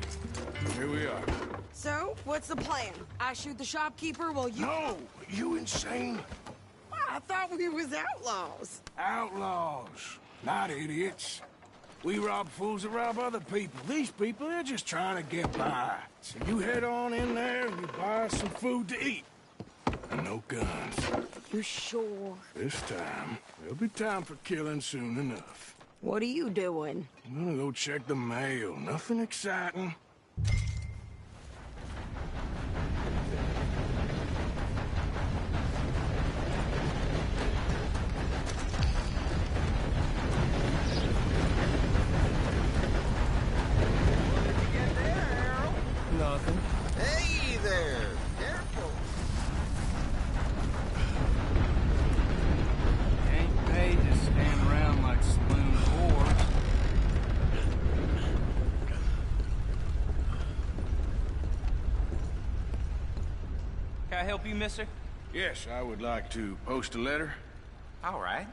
here we are. So, what's the plan? I shoot the shopkeeper while you... No! You insane? I thought we was outlaws. Outlaws, not idiots. We rob fools that rob other people. These people, they're just trying to get by. So you head on in there and you buy us some food to eat. And no guns. You sure? This time, there'll be time for killing soon enough. What are you doing? I'm gonna go check the mail. Nothing exciting. Nothing. Hey there! Careful! Ain't paid to stand around like saloon whores. Can I help you, mister? Yes, I would like to post a letter. All right.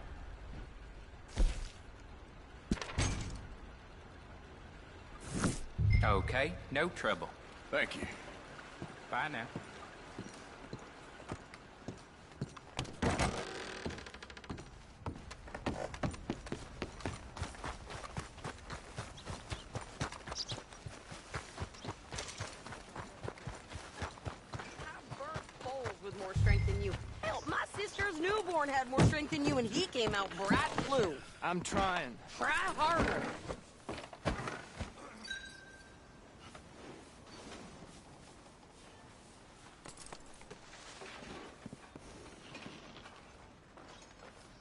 Okay, no trouble. Thank you. Bye now. With more strength than you. Hell, my sister's newborn had more strength than you, and he came out bright blue. I'm trying. Try harder.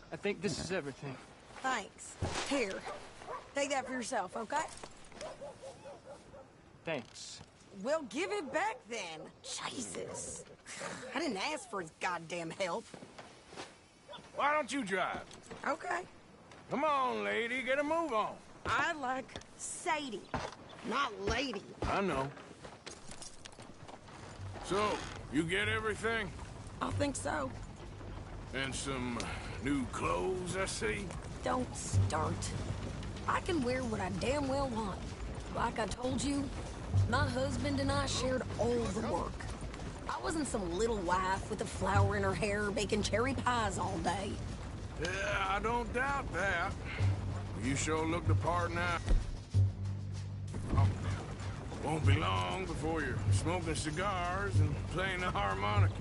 I think this is everything. Thanks. Here, take that for yourself, okay? Thanks. Well, give it back then. Jesus. I didn't ask for his goddamn help. Why don't you drive? Okay. Come on, lady, get a move on. I like Sadie, not lady. I know. So, you get everything? I think so. And some new clothes, I see? Don't start. I can wear what I damn well want. Like I told you, my husband and I shared all the work. I wasn't some little wife with a flower in her hair baking cherry pies all day. Yeah, I don't doubt that. You sure look the part now. Oh, won't be long before you're smoking cigars and playing the harmonica.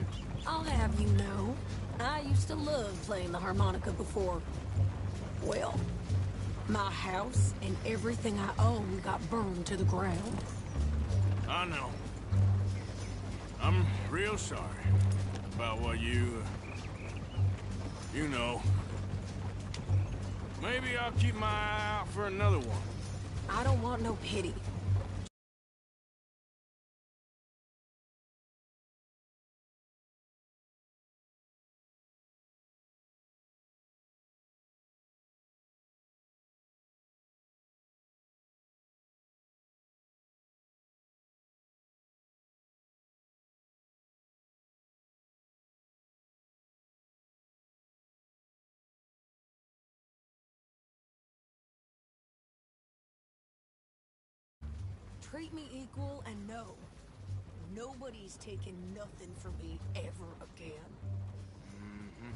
I'll have you know, I used to love playing the harmonica before. Well, my house and everything I own got burned to the ground. I know. I'm real sorry about what you know. Maybe I'll keep my eye out for another one. I don't want no pity. Treat me equal and no. Nobody's taking nothing from me ever again. Mm-hmm.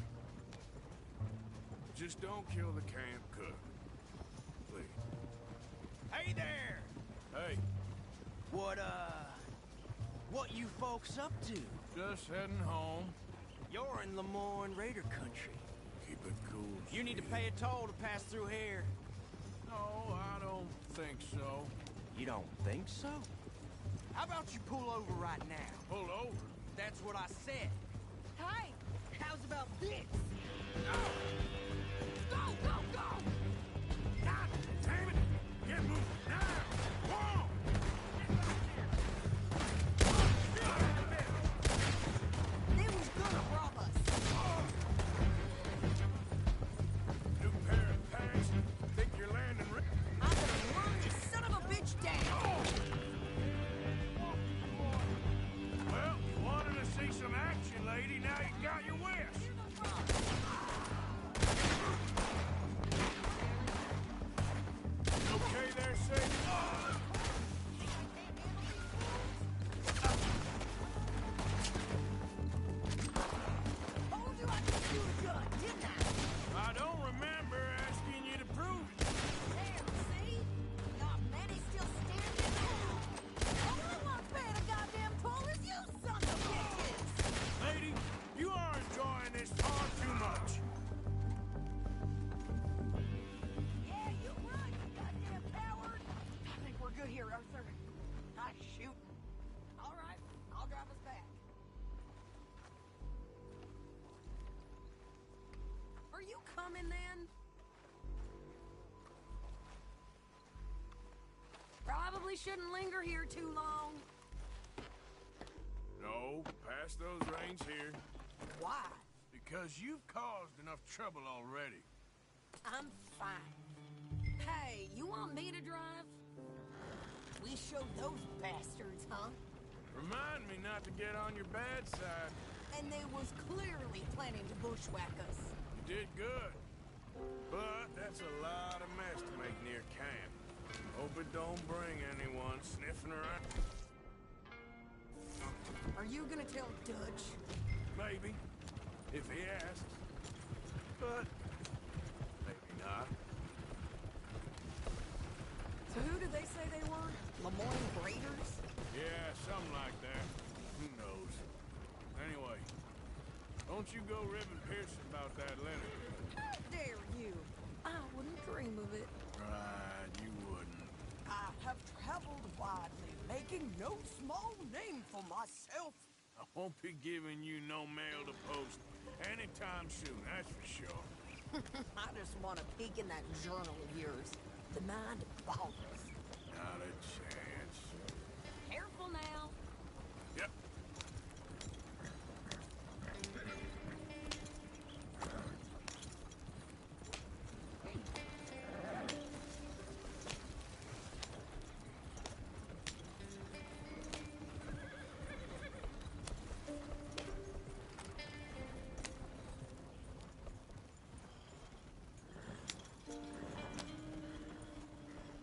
Just don't kill the camp cook. Please. Hey there! Hey. What you folks up to? Just heading home. You're in Lemoyne Raider country. Keep it cool. You need to pay a toll to pass through here. No, I don't think so. You don't think so? How about you pull over right now? Pull over? That's what I said. Hey, how's about this? Go! Go, go, go! God damn it! Get moving now! Whoa! They was gonna rob us. New pair of pants. Think you're landing right? I'm gonna run this son of a bitch down. Well, you wanted to see some action, lady. Now you got your wish. Okay there, Sadie? Told you I could shoot a gun, didn't I? I don't remember asking you to prove it. There, see? Not many still standing now. All I want's paying a goddamn toll is you sons of bitches! Lady, you are enjoying coming then? Probably shouldn't linger here too long. No, pass those reins here. Why? Because you've caused enough trouble already. I'm fine. Hey, you want me to drive? We showed those bastards, huh? Remind me not to get on your bad side. And they was clearly planning to bushwhack us. You did good. But that's a lot of mess to make near camp. Hope it don't bring anyone sniffing around. Are you gonna tell Dutch? Maybe, if he asks. But maybe not. So who did they say they were? Lemoyne Raiders? Yeah, something like that. Who knows? Anyway, don't you go ribbing Pearson about that letter. How dare you? I wouldn't dream of it. Right, you wouldn't. I have traveled widely, making no small name for myself. I won't be giving you no mail to post anytime soon, that's for sure. I just want to peek in that journal of yours. The mind boggles. Not a chance. Careful now. Yep.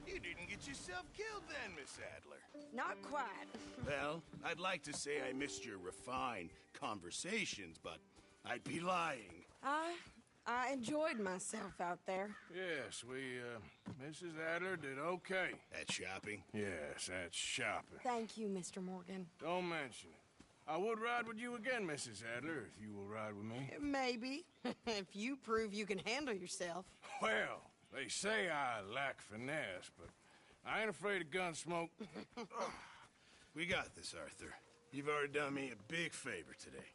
You didn't get yourself killed then, Miss Adler. Not quite. Well, I'd like to say I missed your refined conversations, but I'd be lying. I enjoyed myself out there. Yes, Mrs. Adler did okay. At shopping? Yes, at shopping. Thank you, Mr. Morgan. Don't mention it. I would ride with you again, Mrs. Adler, if you will ride with me. Maybe. If you prove you can handle yourself. Well, they say I lack finesse, but I ain't afraid of gun smoke. We got this, Arthur. You've already done me a big favor today.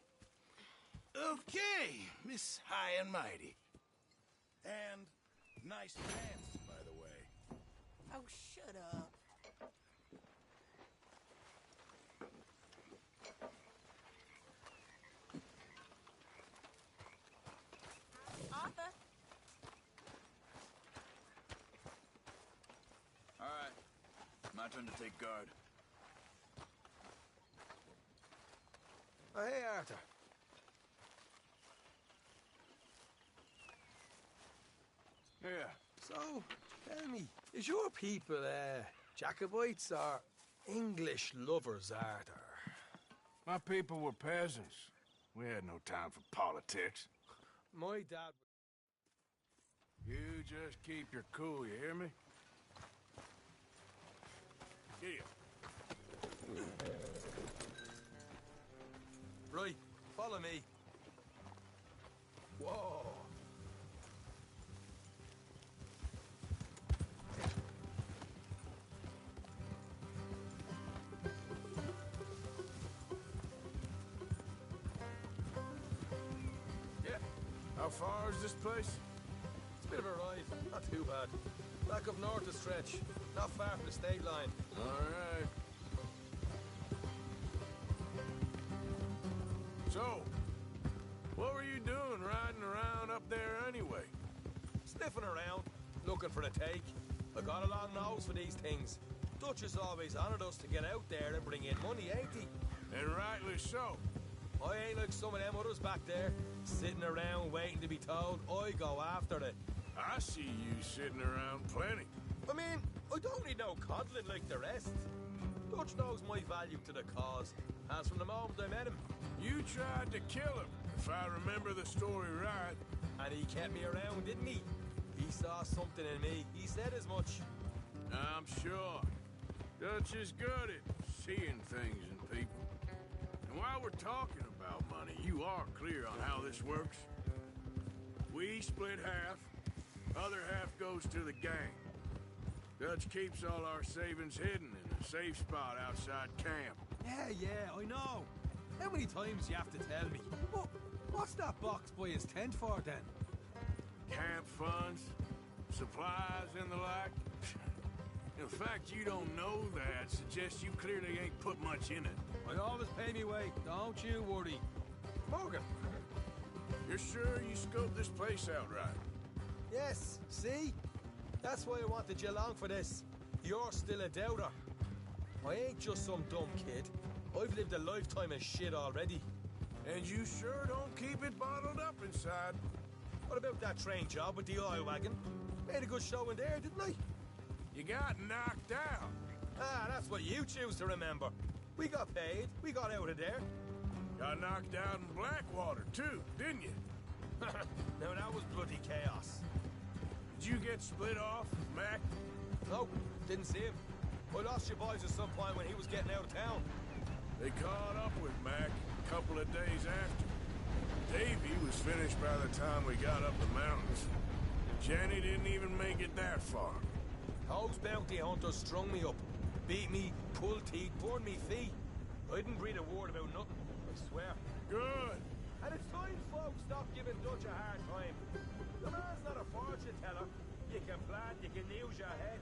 Okay, Miss High and Mighty. And nice pants, by the way. Oh, shut up. Arthur? All right. My turn to take guard. Oh, hey, Arthur. Yeah. So, tell me, is your people, Jacobites or English lovers, Arthur? My people were peasants. We had no time for politics. My dad... You just keep your cool, you hear me? Here. Right, follow me. Whoa. Yeah. How far is this place? It's a bit of a ride, not too bad. Back up north a stretch, not far from the state line. All right. So, what were you doing riding around up there anyway? Sniffing around, looking for a take. I got a long nose for these things. Dutch has always honored us to get out there and bring in money, ain't he? And rightly so. I ain't like some of them others back there, sitting around waiting to be told. I go after it. I see you sitting around plenty. I mean, I don't need no coddling like the rest. Dutch knows my value to the cause, as from the moment I met him. You tried to kill him, if I remember the story right. And he kept me around, didn't he? He saw something in me. He said as much. I'm sure. Dutch is good at seeing things in people. And while we're talking about money, you are clear on how this works? We split half, other half goes to the gang. Dutch keeps all our savings hidden in a safe spot outside camp. Yeah, I know. How many times you have to tell me? What's that box by his tent for, then? Camp funds, supplies, and the like. The fact you don't know that suggests you clearly ain't put much in it. I always pay me weight, don't you worry. Morgan. You're sure you scoped this place out right? Yes, see? That's why I wanted you along for this. You're still a doubter. I ain't just some dumb kid. I've lived a lifetime of shit already. And you sure don't keep it bottled up inside. What about that train job with the oil wagon? Made a good show in there, didn't I? You got knocked out. Ah, that's what you choose to remember. We got paid. We got out of there. Got knocked out in Blackwater, too, didn't you? Now, that was bloody chaos. Did you get split off, Mac? No, didn't see him. I lost your boys at some point when he was getting out of town. They caught up with Mac a couple of days after. Davy was finished by the time we got up the mountains. Jenny didn't even make it that far. Those bounty hunters strung me up. Beat me, pulled teeth, burned me feet. I didn't breathe a word about nothing, I swear. Good. And it's time folks stop giving Dutch a hard time. The man's not a fortune teller. You can plan, you can use your head.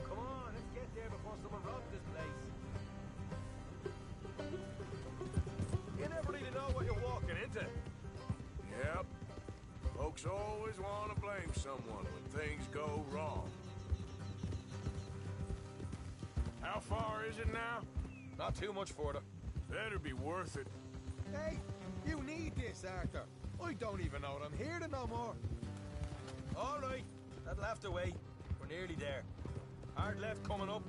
Come on, let's get there before someone robs this place. You never really know what you're walking into. Yep. Folks always want to blame someone when things go wrong. How far is it now? Not too much further. Better be worth it. Hey, you need this, Arthur. I don't even know what I'm here to no more. All right, that'll have to wait. We're nearly there. Hard left coming up.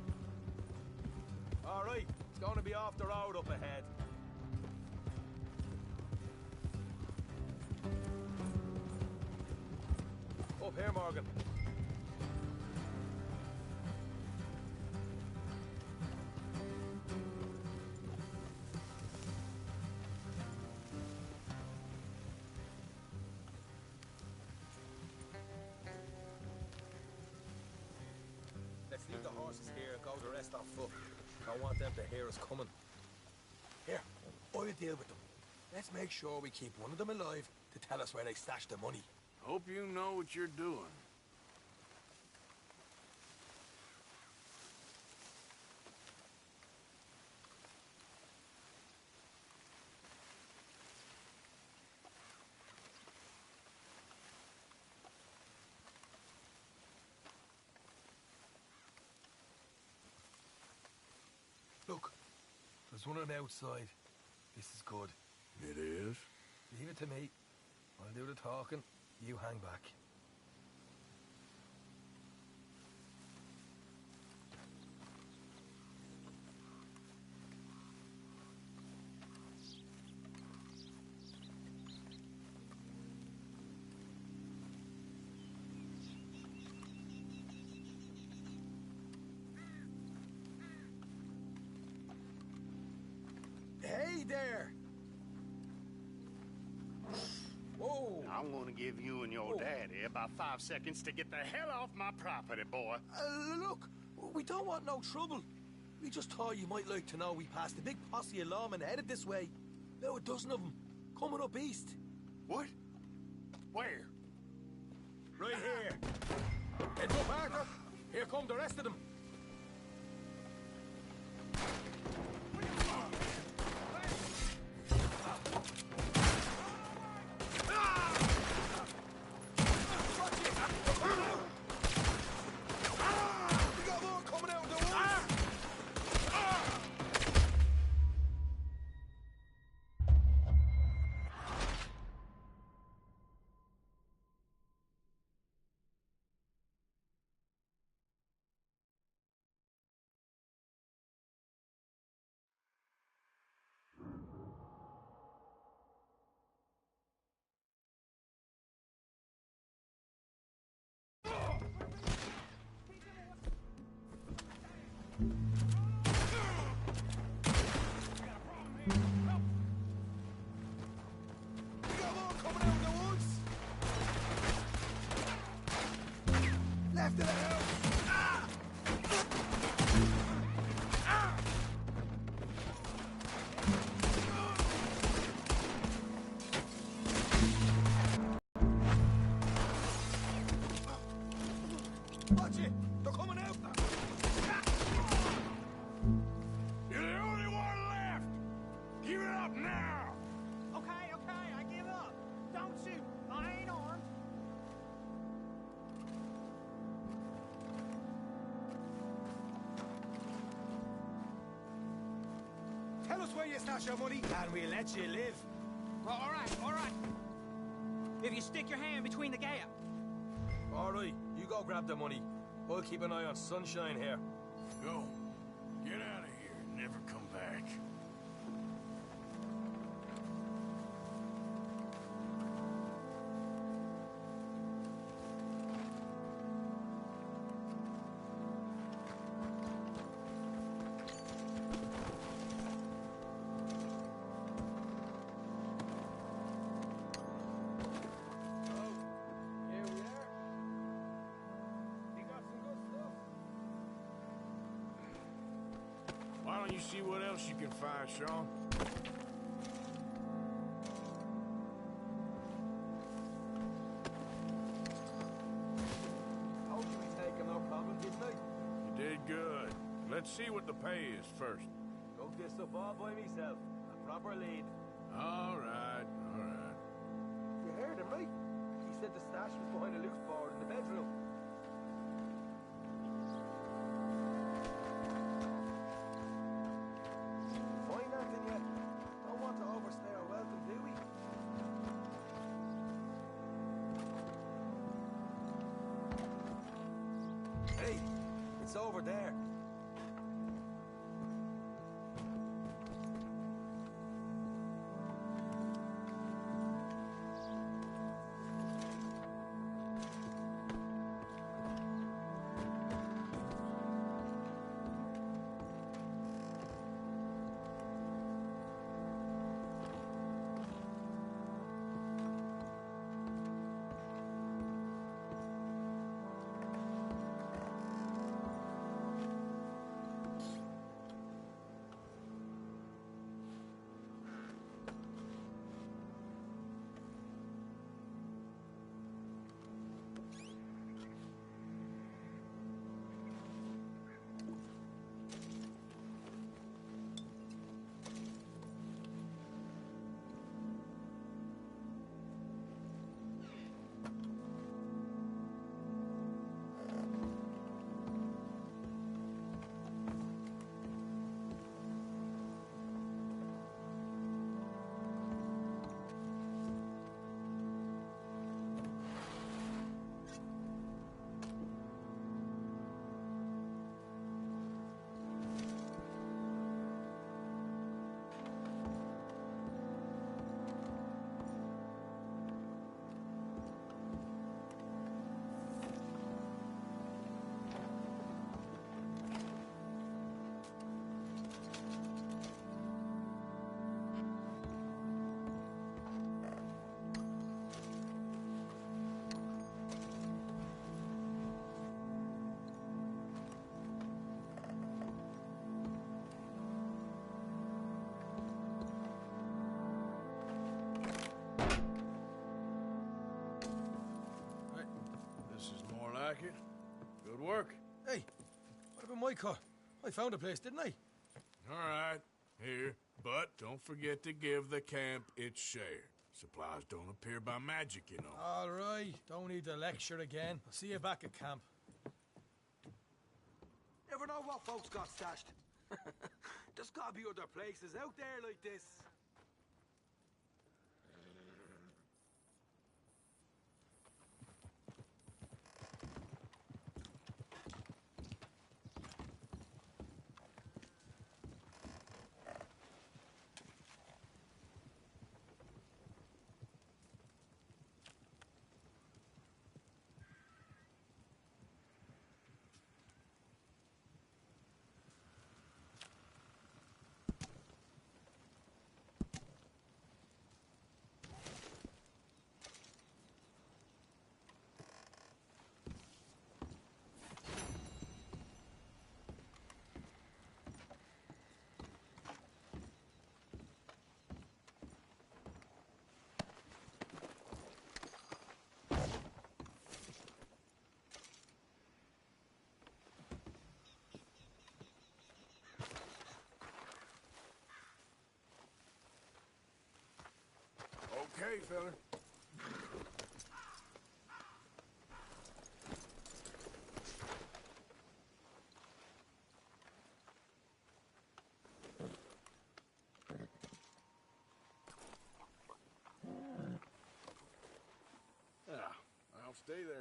All right, it's going to be off the road up ahead. Up here, Morgan. Let's leave the horses here and go the rest on foot. I want them to hear us coming. Here, I'll deal with them. Let's make sure we keep one of them alive to tell us where they stashed the money. Hope you know what you're doing. Look, there's one on the outside. This is good. It is? Leave it to me. I'll do the talking. You hang back. Hey there! Whoa! I'm gonna give you and your daddy about 5 seconds to get the hell off my property, boy. Look, we don't want no trouble. We just thought you might like to know we passed a big posse of lawmen headed this way. About a dozen of them, coming up east. What? Where? Right here. Heads up, Arthur. Here come the rest of them. where you stash your money, and we'll let you live. All right. If you stick your hand between the gap. All right, you go grab the money. We'll keep an eye on Sunshine here. Go. Get out of here and never come back. Here we are. We got some good stuff. Why don't you see what else you can find, Sean? Told you we'd take him, no problem, didn't I? You did good. Let's see what the pay is first. Dug this up all by myself. A proper lead. All right. You heard him, right? He said the stash was behind a loose board in the bedroom. Find anything yet? Don't want to overstay our welcome, do we? Hey, it's over there. Like it? Good work. Hey, what about my car? I found a place, didn't I? All right, here. But don't forget to give the camp its share. Supplies don't appear by magic, you know. All right, don't need the lecture again. I'll see you back at camp. Never know what folks got stashed. There's gotta be other places out there like this. Okay, fella.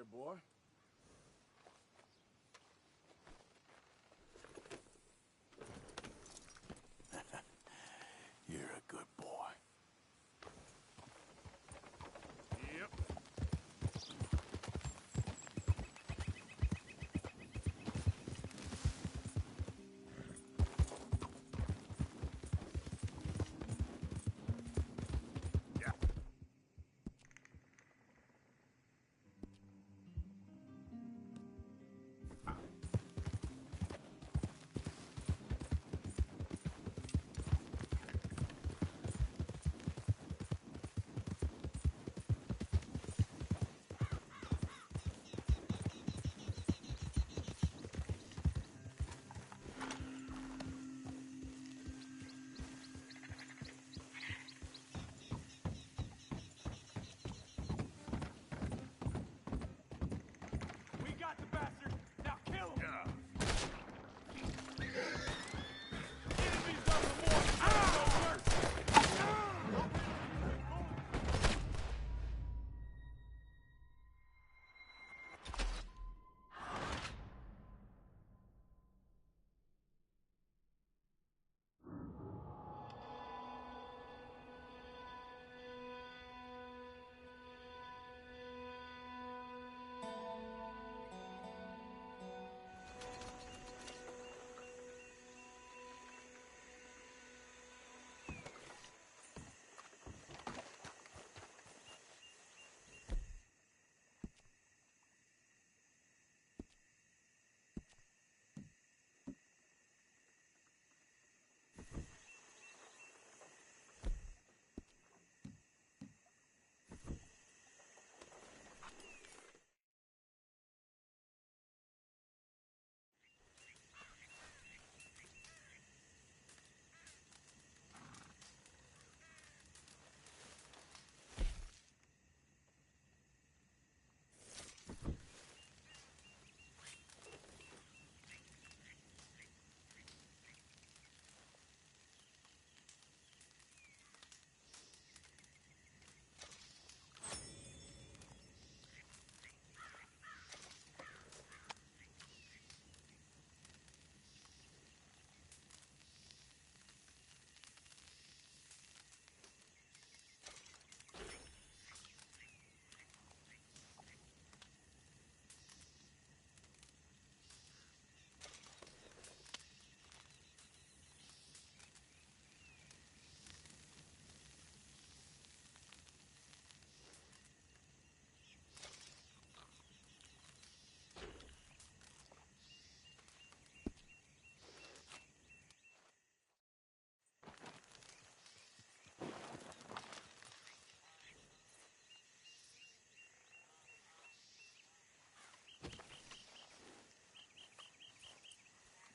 there, boy. You're a good boy. Yep. We got the bastard! Now kill him! Enemies of the morning! No mercy!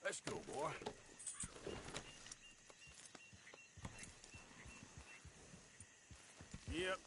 Let's go, boy. Yep.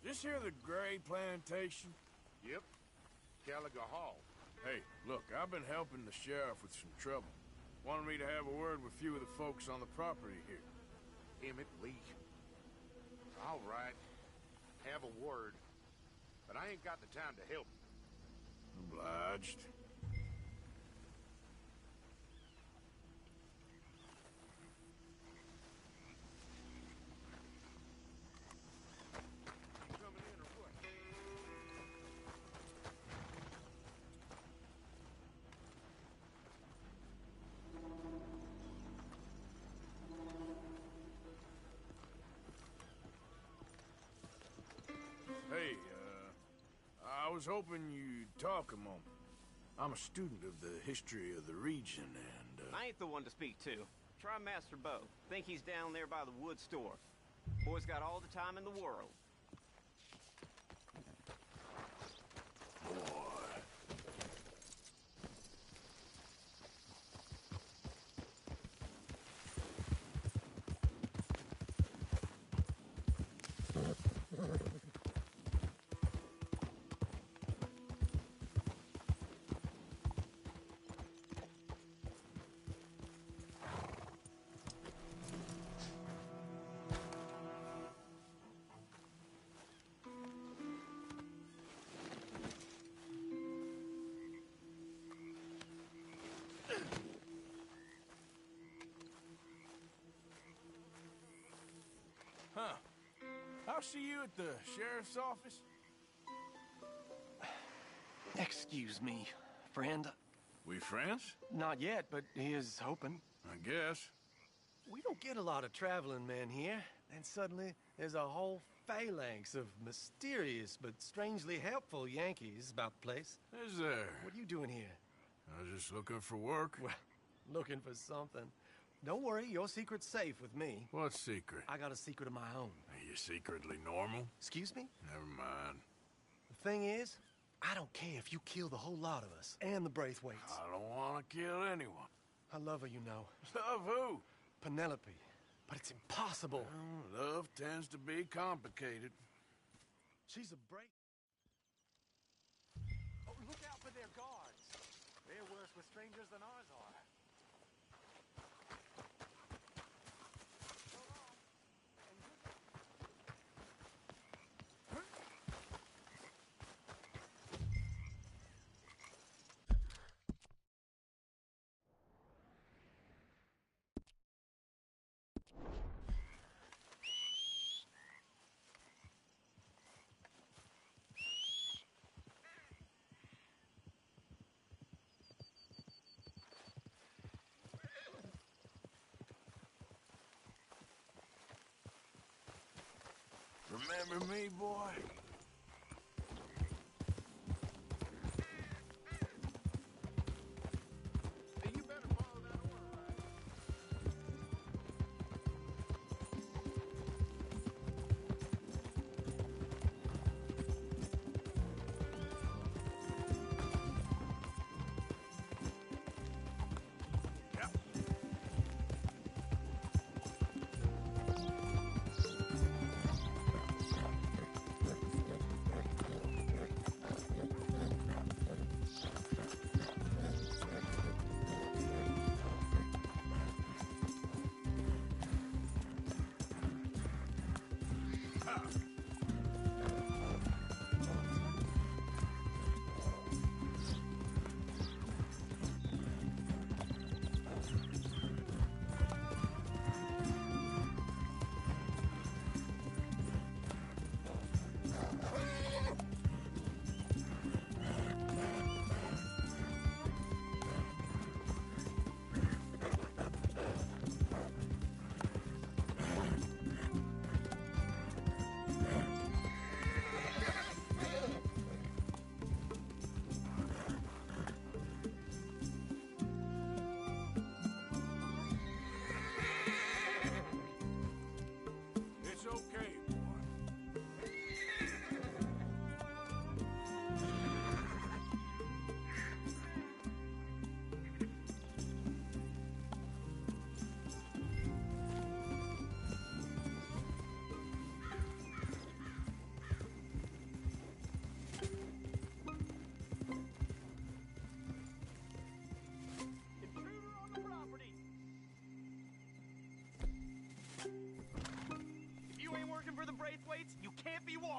This here the Gray Plantation? Yep. Caliga Hall. Hey, look, I've been helping the sheriff with some trouble. Wanted me to have a word with a few of the folks on the property here. Emmett Lee. All right. Have a word. But I ain't got the time to help you. Obliged. Hey, I was hoping you'd talk a moment. I'm a student of the history of the region, and, I ain't the one to speak to. Try Master Bo. Think he's down there by the wood store. Boy's got all the time in the world. Huh. I'll see you at the sheriff's office. Excuse me, friend. We friends? Not yet, but he is hoping. I guess. We don't get a lot of traveling men here. Then suddenly, there's a whole phalanx of mysterious but strangely helpful Yankees about the place. Is there? What are you doing here? I was just looking for work. Well, looking for something. Don't worry, your secret's safe with me. What secret? I got a secret of my own. Are you secretly normal? Excuse me? Never mind. The thing is, I don't care if you kill the whole lot of us, and the Braithwaites. I don't want to kill anyone. I love her, you know. Love who? Penelope. But it's impossible. Well, love tends to be complicated. She's a break. Oh, look out for their guards. They're worse with strangers than ours are. Remember me, boy? Hey, you better follow that order.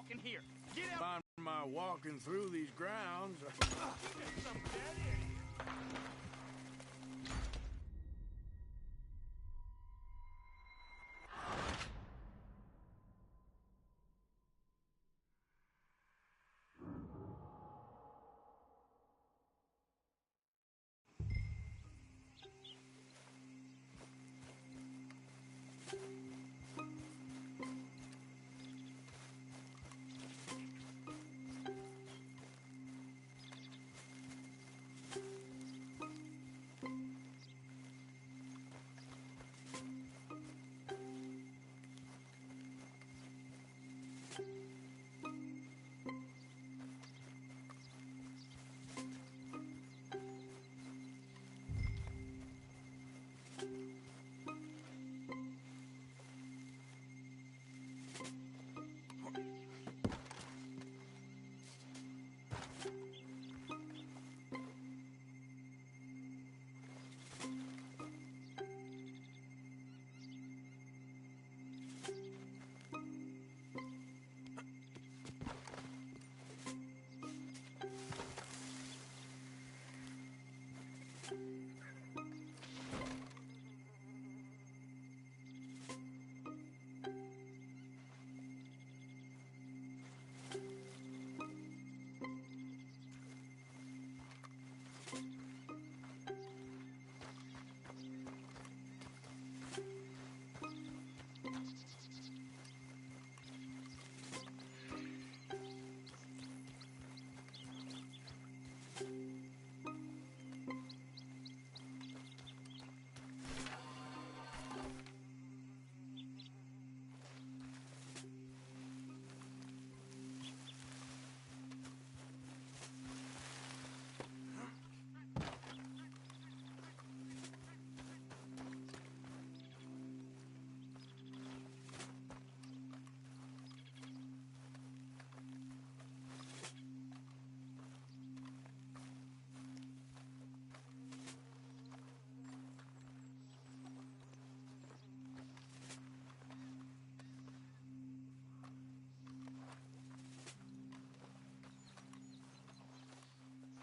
walking here. Get out. Find my walking through these grounds.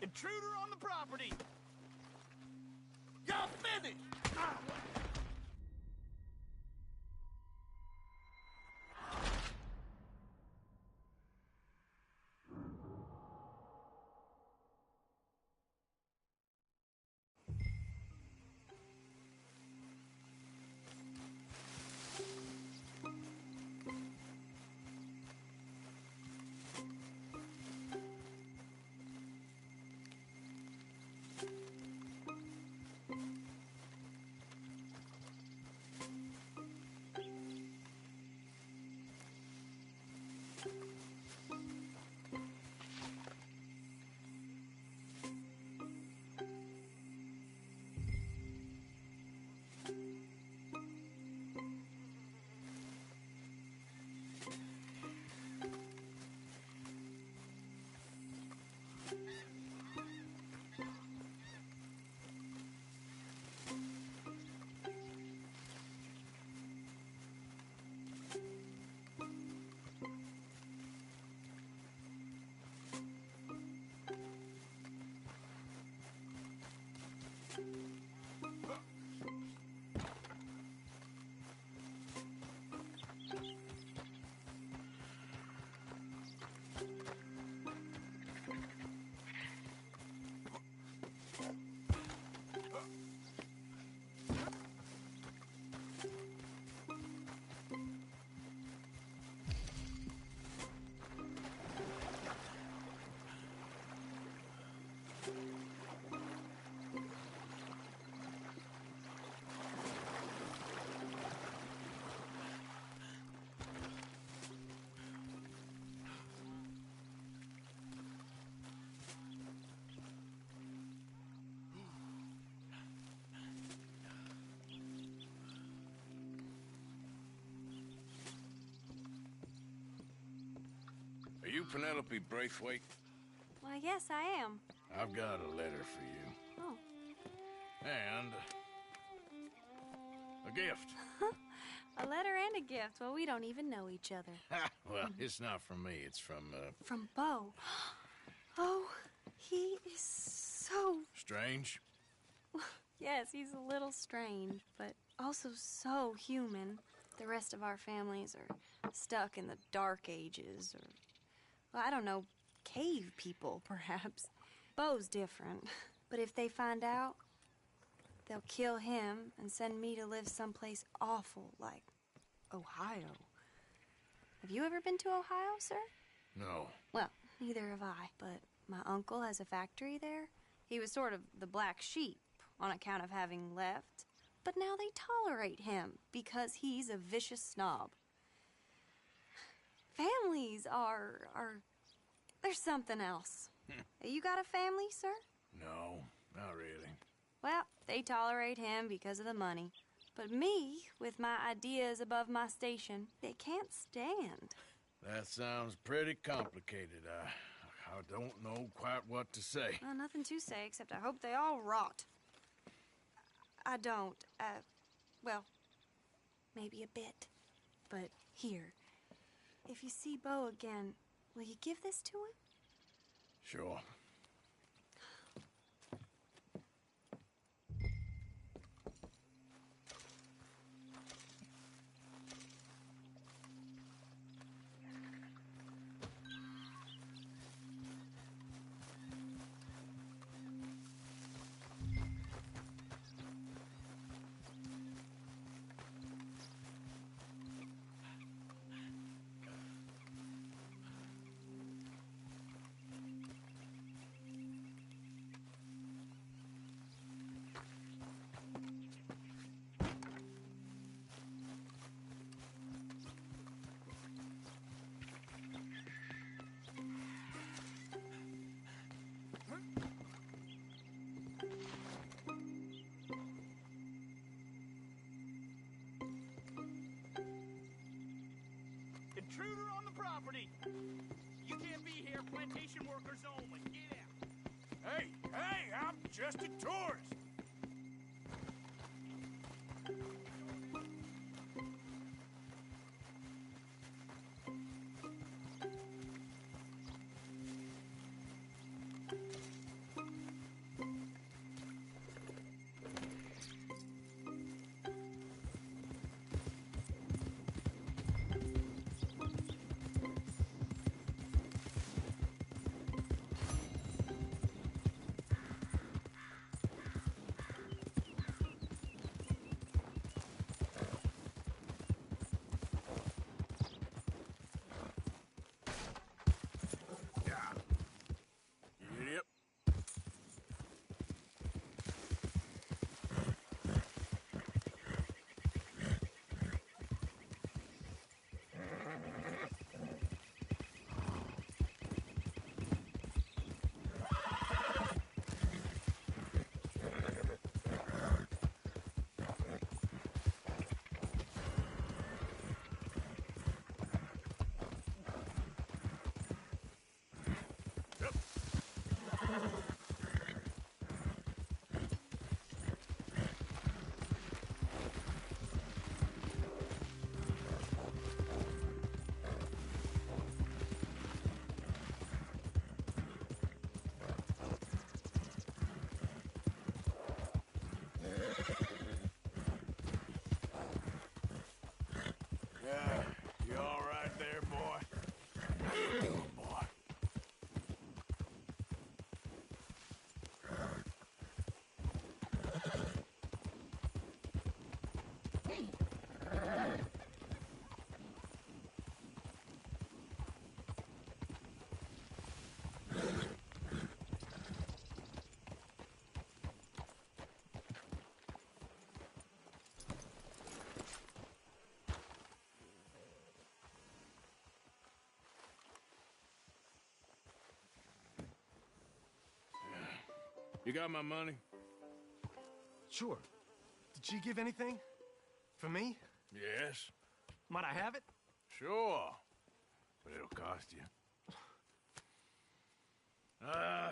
Intruder on the property! You're finished! Ah. Are you Penelope Braithwaite? Why, yes, I am. I've got a letter for you. Oh. And a gift. A letter and a gift. Well, we don't even know each other. Well, it's not from me. It's from, From Beau. Oh, he is so... Strange? Yes, he's a little strange, but also so human. The rest of our families are stuck in the Dark Ages, or, well, I don't know, cave people, perhaps. Beau's different, but if they find out, they'll kill him and send me to live someplace awful like Ohio. Have you ever been to Ohio, sir? No. Well, neither have I, but my uncle has a factory there. He was sort of the black sheep on account of having left, but now they tolerate him because he's a vicious snob. Families are there's something else. You got a family, sir? No, not really. Well, they tolerate him because of the money. But me, with my ideas above my station, they can't stand. That sounds pretty complicated. I don't know quite what to say. Well, nothing to say, except I hope they all rot. I don't, well, maybe a bit. But here, if you see Beau again, will you give this to him? Sure. Intruder on the property! You can't be here, plantation workers only. Get out! Hey, I'm just a tourist. You all right there, boy? Good boy. You got my money? Sure. Did she give anything? For me? Yes. Might I have it? Sure. But it'll cost you. I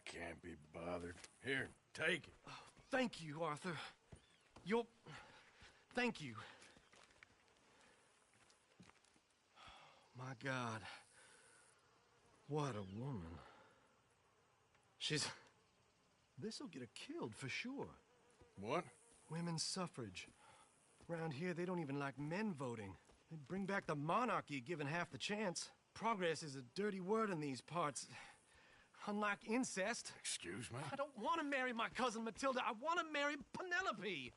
can't be bothered. Here, take it. Thank you, Arthur. Thank you. My God. What a woman. This'll get her killed for sure. What? Women's suffrage. Around here, they don't even like men voting. They'd bring back the monarchy given half the chance. Progress is a dirty word in these parts. Unlike incest. Excuse me? I don't want to marry my cousin Matilda. I want to marry Penelope.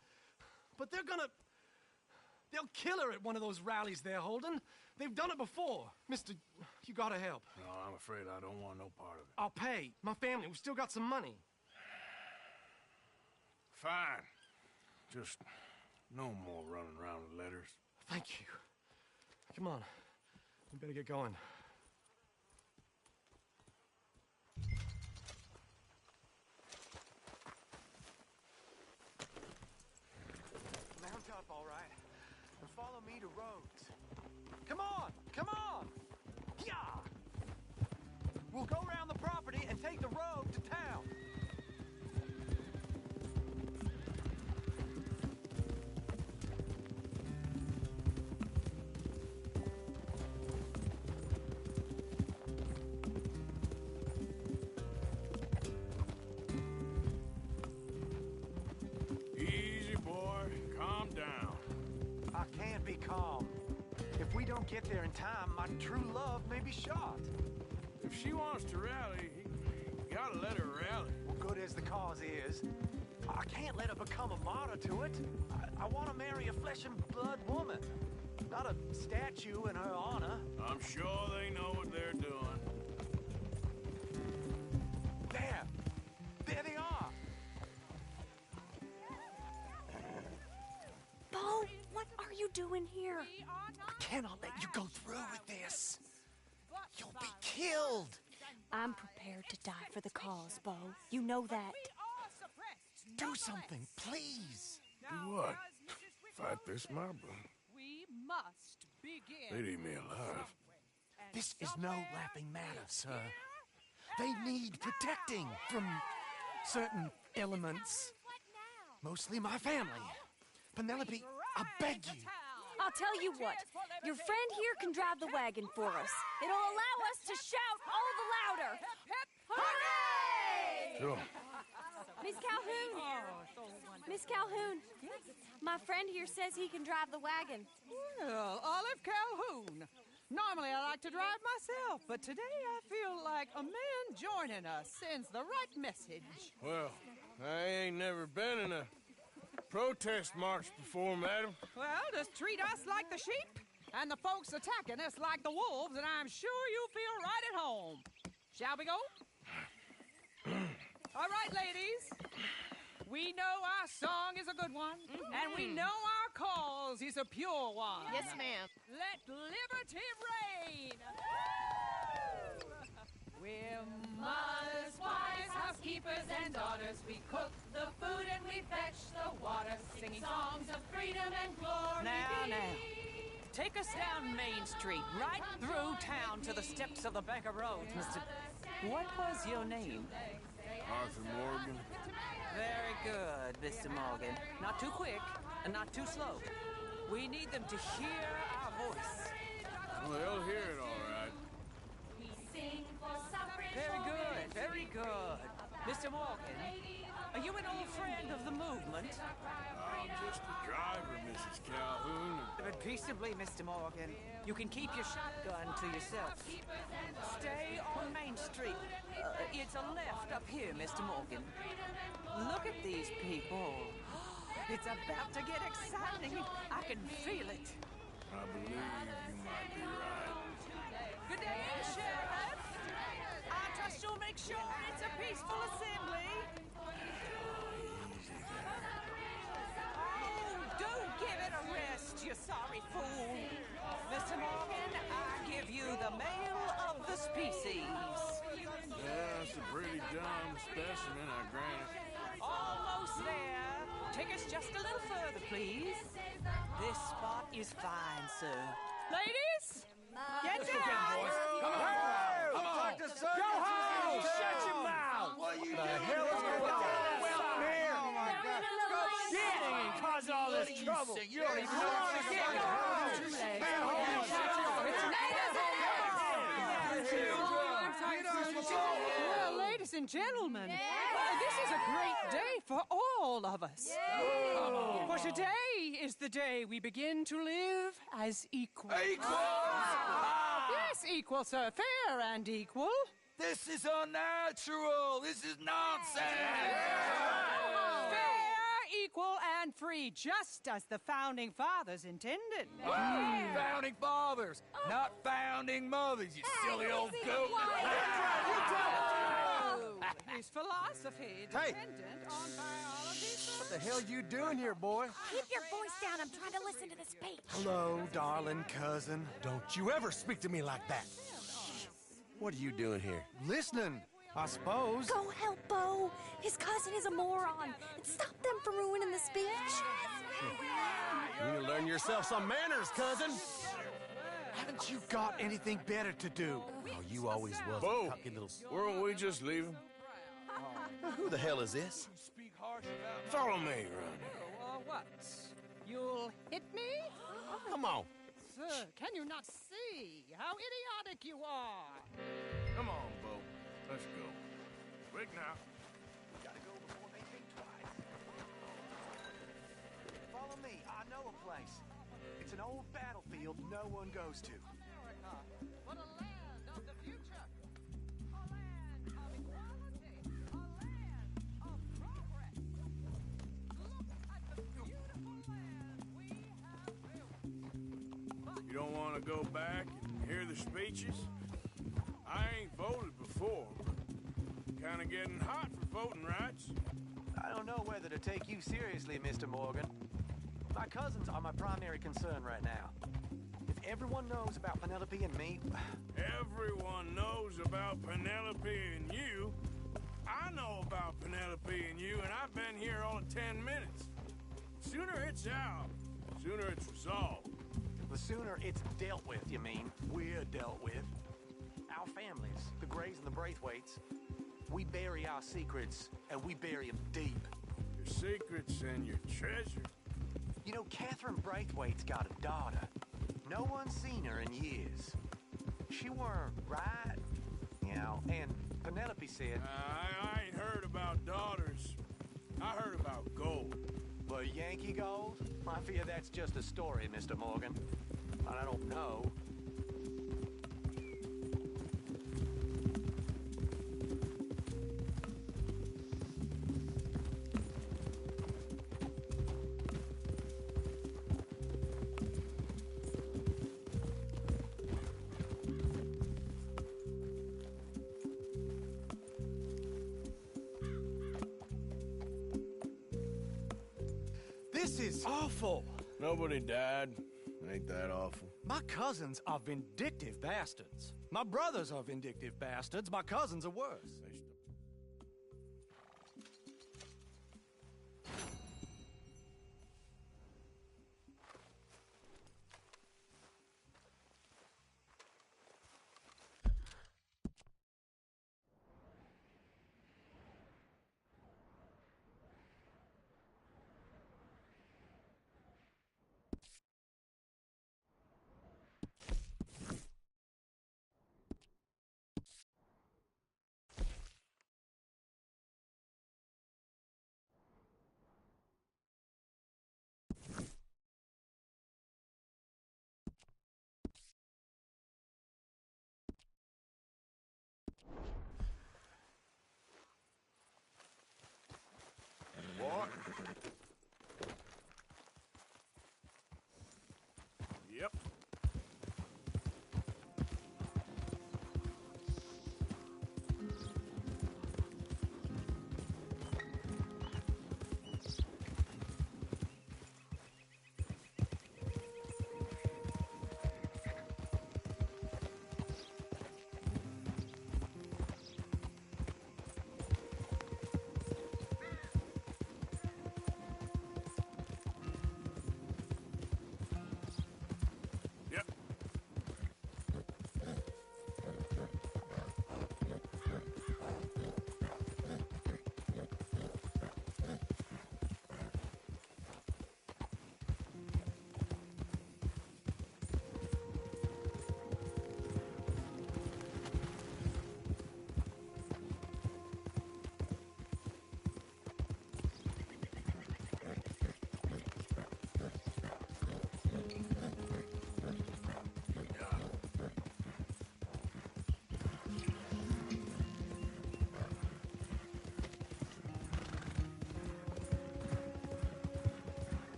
But they'll kill her at one of those rallies they're holding. They've done it before. Mister, you gotta help. No, I'm afraid I don't want no part of it. I'll pay. My family, we've still got some money. Fine. Just no more running around with letters. Thank you. Come on. We better get going. Mount up, all right, and follow me to Rhodes. Come on! Come on! Yeah! We'll go around the property and take the road to town. Easy, boy. Calm down. I can't be calm. If we don't get there in time, my true love may be shot. If she wants to rally, you gotta let her rally. Well, good as the cause is, I can't let her become a martyr to it. I want to marry a flesh and blood woman, not a statue in her honor. I'm sure they know what they're doing. There they are. Bo, what are you doing here? I cannot let you go through with this. You'll be killed. I'm prepared to die for the cause, Bo. You know that. Do something, please. Do what? Fight this mob? We must begin. They'd eat me alive. This is no laughing matter, sir. They need protecting from certain elements. Mostly my family. Penelope, I beg you. I'll tell you what. Your friend here can drive the wagon for us. It'll allow us to shout all the louder. Hooray! Sure. Miss Calhoun. Miss Calhoun. My friend here says he can drive the wagon. Well, Olive Calhoun. Normally I like to drive myself, but today I feel like a man joining us sends the right message. Well, I ain't never been in a protest march before, madam. Well, just treat us like the sheep, and the folks attacking us like the wolves, and I'm sure you'll feel right at home. Shall we go? All right, ladies. We know our song is a good one, and we know our cause is a pure one. Yes, ma'am. Let liberty reign. We're mothers, wives, housekeepers, and daughters. We cook the food and we fetch the water, singing songs of freedom and glory. Now. Take us down Main Street, right through town to the steps of the Bank of Rhodes, Mr. What was your name? Arthur Morgan. Very good, Mr. Morgan. Not too quick and not too slow. We need them to hear our voice. Well, they'll hear it all right. Very good, very good. Mr. Morgan, are you an old friend of the movement? I'm just a driver, Mrs. Calhoun. But peaceably, Mr. Morgan. You can keep your shotgun to yourself. Stay on Main Street. It's a left up here, Mr. Morgan. Look at these people. It's about to get exciting. I can feel it. I believe you might be right. Good day, Sheriff. I trust you'll make sure it's a peaceful assembly. Oh, do give it a rest, you sorry fool. Mr. Morgan, I give you the male of the species. Yeah, it's a pretty dumb specimen, I grant it. Almost there. Take us just a little further, please. This spot is fine, sir. Ladies, get down! Come on! Go home! Shut your mouth! What are you doing? The hell is going on? Well, here! Oh, my God. Go shit! And cause all this trouble. You don't even know what you're doing. Ladies and gentlemen, this is a great day for all of us. For today is the day we begin to live as equals. Equals? Yes, equal, sir. Fair and equal. This is unnatural. This is nonsense. Fair, equal, and free, just as the Founding Fathers intended. Founding Fathers, not founding mothers, you silly old goat. His philosophy dependent on biology. What the hell you doing here, boy? Keep your voice down. I'm trying to listen to the speech. Hello, darling cousin. Don't you ever speak to me like that. What are you doing here? Listening, I suppose. Go help Bo. His cousin is a moron. And stop them from ruining the speech. You need to learn yourself some manners, cousin. Haven't you got anything better to do? Oh, you always was Bo, a cocky little... weren't we just leaving? Who the hell is this? Follow me, Ronnie. What? You'll hit me? Come on. Sir, can you not see how idiotic you are? Come on, Bo. Let's go. Quick now. Gotta go before they think twice. Follow me. I know a place. It's an old battlefield no one goes to. America, what a land of the future. A land of equality. A land of progress. Look at the beautiful land we have built. You don't want to go back and hear the speeches? I ain't voted before, but kind of getting hot for voting rights. I don't know whether to take you seriously, Mr. Morgan. My cousins are my primary concern right now. If everyone knows about Penelope and me... Everyone knows about Penelope and you. I know about Penelope and you, and I've been here all of 10 minutes. Sooner it's out, sooner it's resolved. The sooner it's dealt with, you mean, we're dealt with. Our families, the Grays and the Braithwaites, we bury our secrets, and we bury them deep. Your secrets and your treasure. You know, Catherine Braithwaite's got a daughter. No one's seen her in years. She weren't right, you know, and Penelope said... I ain't heard about daughters. I heard about gold. But Yankee gold? I fear that's just a story, Mr. Morgan. I don't know. This is awful. Nobody died. Ain't that awful? My cousins are vindictive bastards. My brothers are vindictive bastards. My cousins are worse. What? Yep.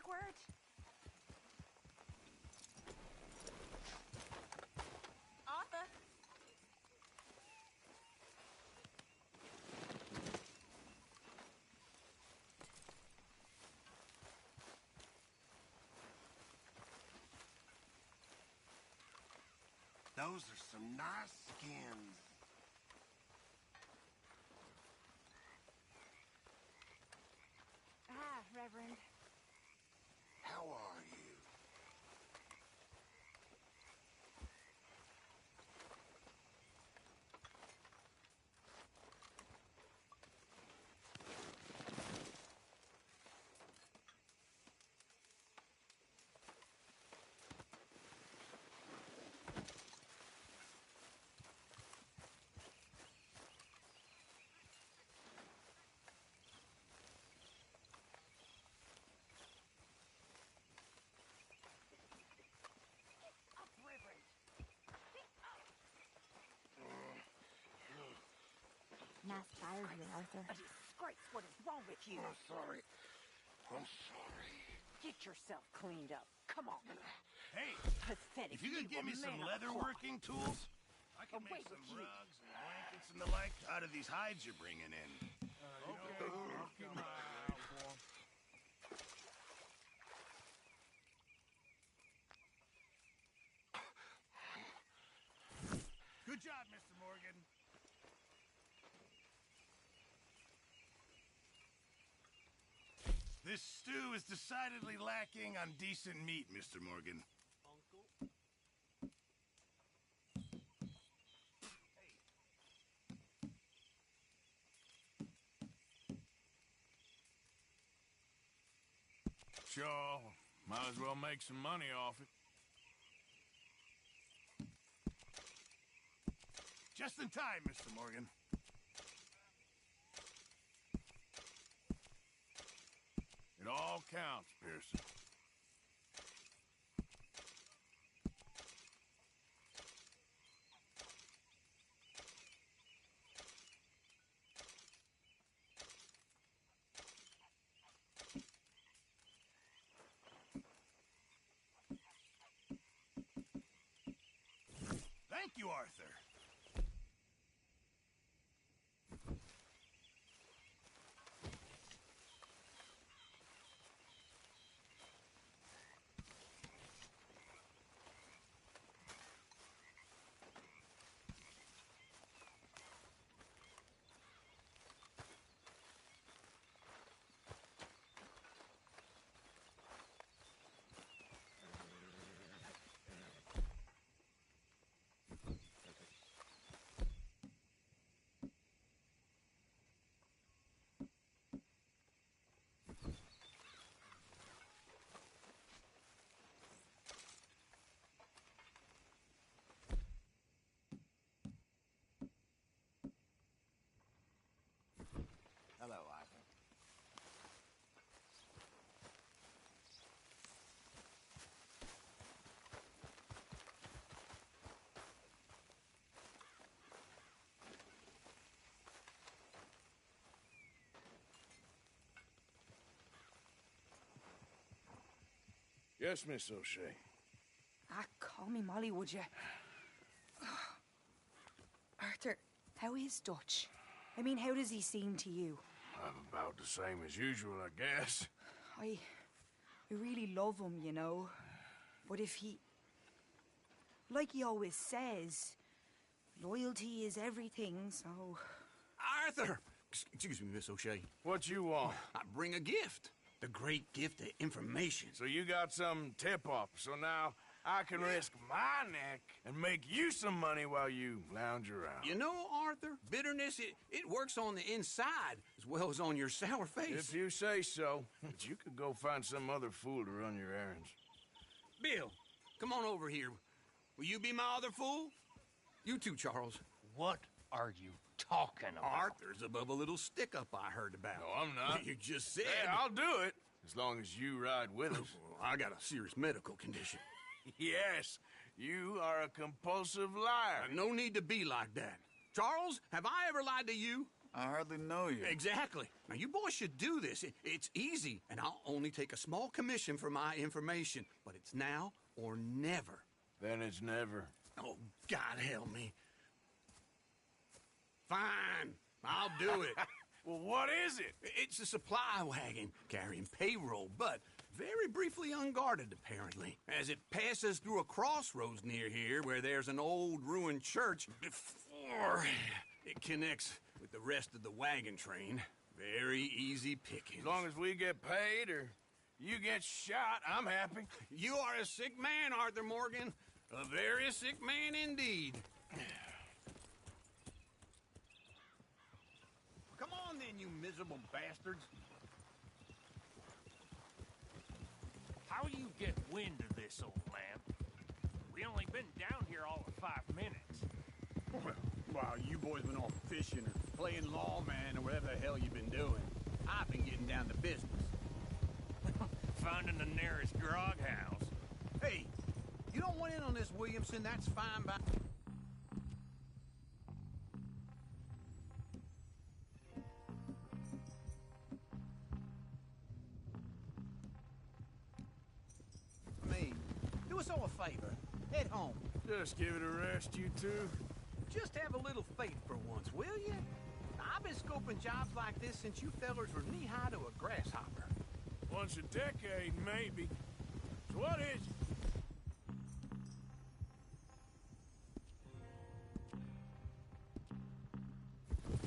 backward. Arthur. Those are some nice skins. Ah, Reverend. How are you? Nice fire here, Arthur. A disgrace. What is wrong with you? I'm sorry. I'm sorry. Get yourself cleaned up. Come on. Hey, Pathetic. if you could give me some man of leather cloth. working tools, I can Away make some with you. rugs and blankets and the like out of these hides you're bringing in. Good job, Mr. Morgan. This stew is decidedly lacking on decent meat, Mr. Morgan. Sure, might as well make some money off it. Just in time, Mr. Morgan. It all counts, Pearson. Thank you, Arthur. Hello, Arthur. Yes, Miss O'Shea. Ah, call me Molly, would you? Arthur, how is Dutch? I mean, how does he seem to you? About the same as usual, I guess. I really love him, you know. But if he... Like he always says, loyalty is everything, so... Arthur! Excuse me, Miss O'Shea. What you want? I bring a gift. The great gift of information. So you got some tip-off, so now I can risk my neck and make you some money while you lounge around. You know, Arthur, bitterness, it works on the inside as well as on your sour face. If you say so. But you could go find some other fool to run your errands. Bill, come on over here. Will you be my other fool? You too, Charles. What are you talking about? Arthur's above a little stick-up I heard about. No, I'm not. You just said... Hey, I'll do it, as long as you ride with us. I got a serious medical condition. Yes, you are a compulsive liar. No need to be like that. Charles, have I ever lied to you? I hardly know you. Exactly. Now, you boys should do this. It's easy, and I'll only take a small commission for my information. But it's now or never. Then it's never. Oh, God help me. Fine. I'll do it. Well, what is it? It's a supply wagon carrying payroll, but very briefly unguarded, apparently, as it passes through a crossroads near here where there's an old ruined church before it connects with the rest of the wagon train. Very easy picking. As long as we get paid or you get shot, I'm happy. You are a sick man, Arthur Morgan. A very sick man indeed. Come on then, you miserable bastards. How you get wind of this, old man? We only been down here all of 5 minutes. Well, while you boys been off fishing or playing lawman or whatever the hell you've been doing, I've been getting down to business. Finding the nearest grog house. Hey, you don't want in on this, Williamson, that's fine by... Me, do us all a favor. Head home. Just give it a rest, you two. Just have a little faith for once, will you? I've been scoping jobs like this since you fellers were knee-high to a grasshopper. Once a decade, maybe. So what is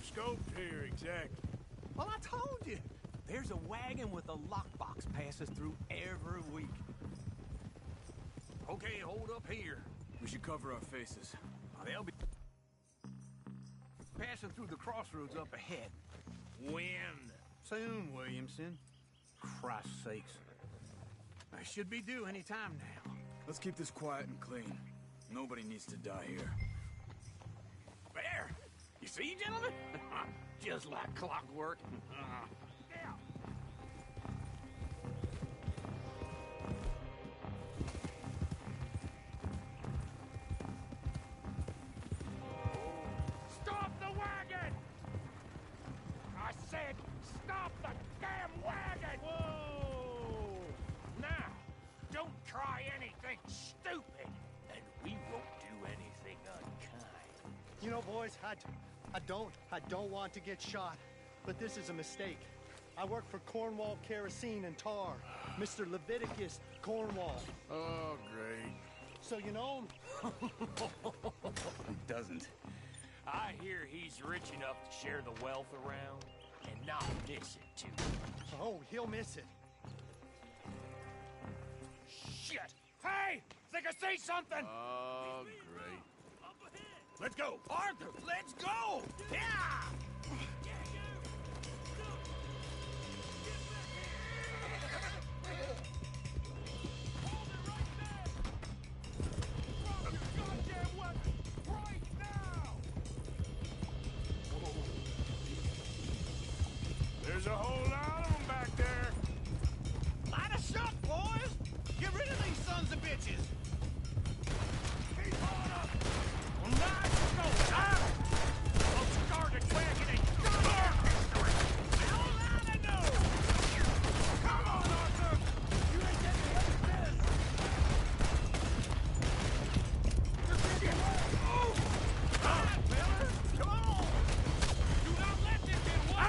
it? Scoped here, exactly. Well, I told you. There's a wagon with a lockbox passes through every week. Okay, hold up here. We should cover our faces. They'll be passing through the crossroads up ahead. When? Soon, Williamson. Christ's sakes. I should be due any time now. Let's keep this quiet and clean. Nobody needs to die here. There! You see, gentlemen? Just like clockwork. Stop the wagon! I said, stop the damn wagon! Whoa! Now, don't try anything stupid, and we won't do anything unkind. You know, boys, I don't want to get shot, but this is a mistake. I work for Cornwall Kerosene and Tar, Mr. Leviticus Cornwall. Oh, great. So you know him? He doesn't. I hear he's rich enough to share the wealth around and not miss it, too. Oh, he'll miss it. Shit! Hey! Think I see something! Oh, great. Let's go! Arthur, let's go! Yeah! There's a whole lot of them back there. Light a shot, boys! Get rid of these sons of bitches! Keep on up! Well, nice go, huh? Those started wagon ain't got our history! Hell out of no! Come on, Arthur! You ain't getting away with this! You're getting away! Oh! All right, Miller! Come on! Do not let this get away!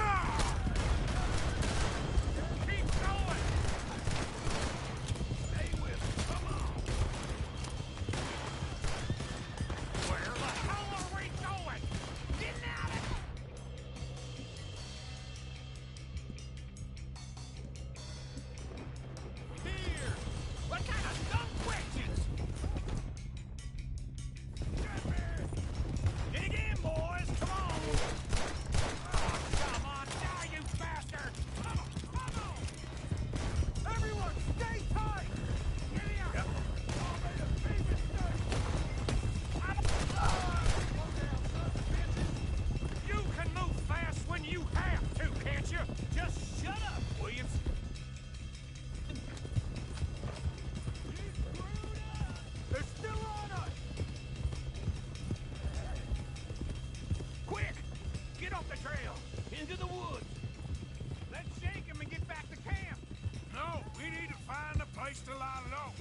find a place to lie low.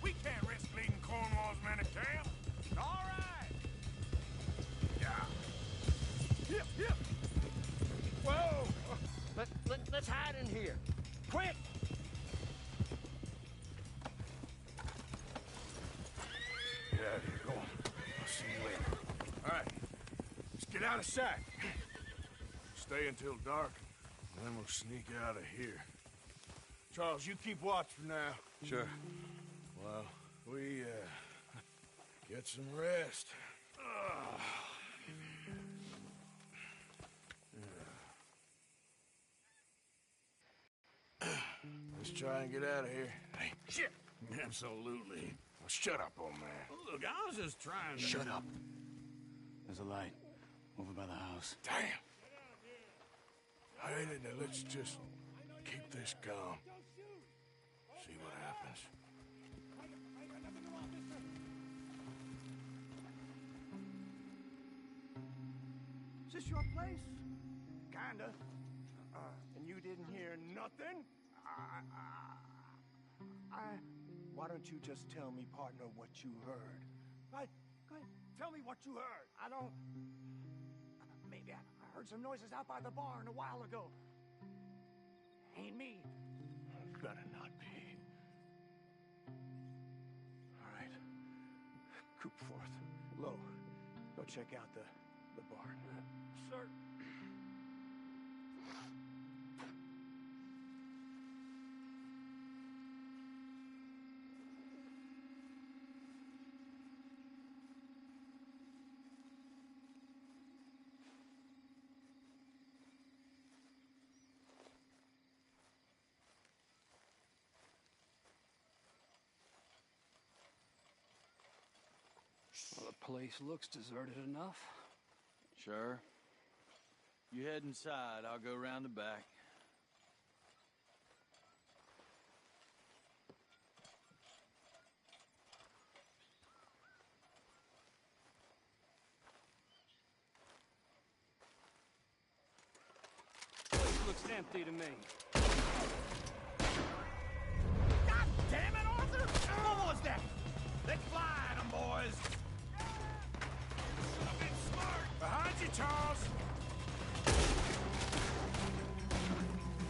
We can't risk leading Cornwall's men to camp. All right. Yeah. Hip, hip. Whoa. Let's hide in here. Quick. Get out of here. Go on. I'll see you later. All right. Let's get out of sight. Stay until dark, and then we'll sneak out of here. Charles, you keep watch for now. Sure. Well, we, get some rest. Let's try and get out of here. Hey, shit! Absolutely. Well, shut up, old man. Look, I was just trying to... Shut up. There's a light over by the house. Damn! All right, now let's just keep this calm. See what happens. Is this your place? Kinda. And you didn't hear nothing? Why don't you just tell me, partner, what you heard? Go ahead. Tell me what you heard. I don't... Maybe I heard some noises out by the barn a while ago. Ain't me. Better not be. All right. Coop forth. Low. Go check out the barn. Sir. Well, the place looks deserted enough. Sure. You head inside, I'll go round the back. Place looks empty to me. God damn it, Arthur! What was that? Let's fly at 'em, boys! A bit smart! Behind you, Charles!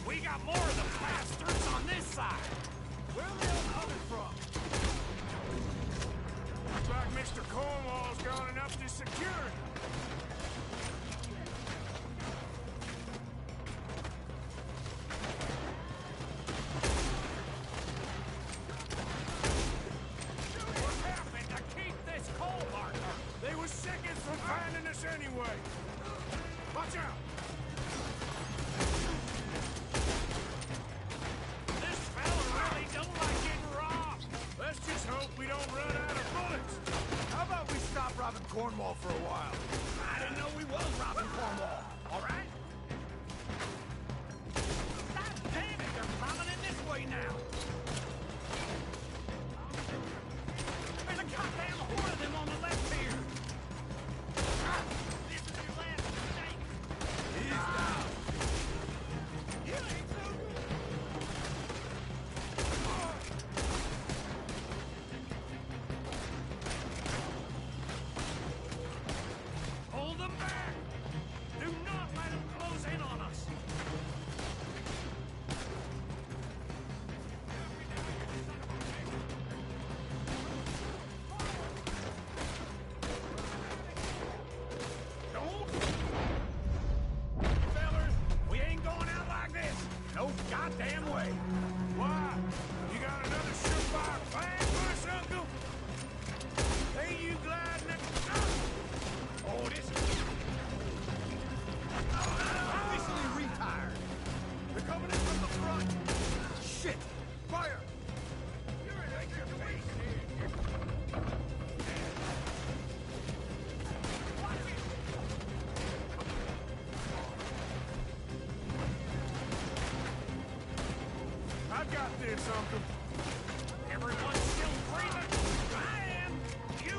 We got more of the bastards on this side! Where are they all coming from? Looks like Mr. Cornwall's gone and upped his security. What happened to keep this coal marker? They were seconds from finding us anyway. Watch out! This fella really don't like getting robbed. Let's just hope we don't run out of bullets. How about we stop robbing Cornwall for a while? I didn't know we was robbing Cornwall. All right? God damn it, they're coming in this way now. There's a goddamn horde of them on the left here. This is your last mistake. He's down. You ain't so good. Hold them back! Do not let them close in on us! Don't! Fellers, we ain't going out like this! No goddamn way! Why? You got another surefire plan for us, Uncle? Ain't you glad that... Oh, this is... Obviously retired. They're coming in from the front. Shit! Fire! Take your face here. I got this, Uncle. Everyone's still breathing? I am! You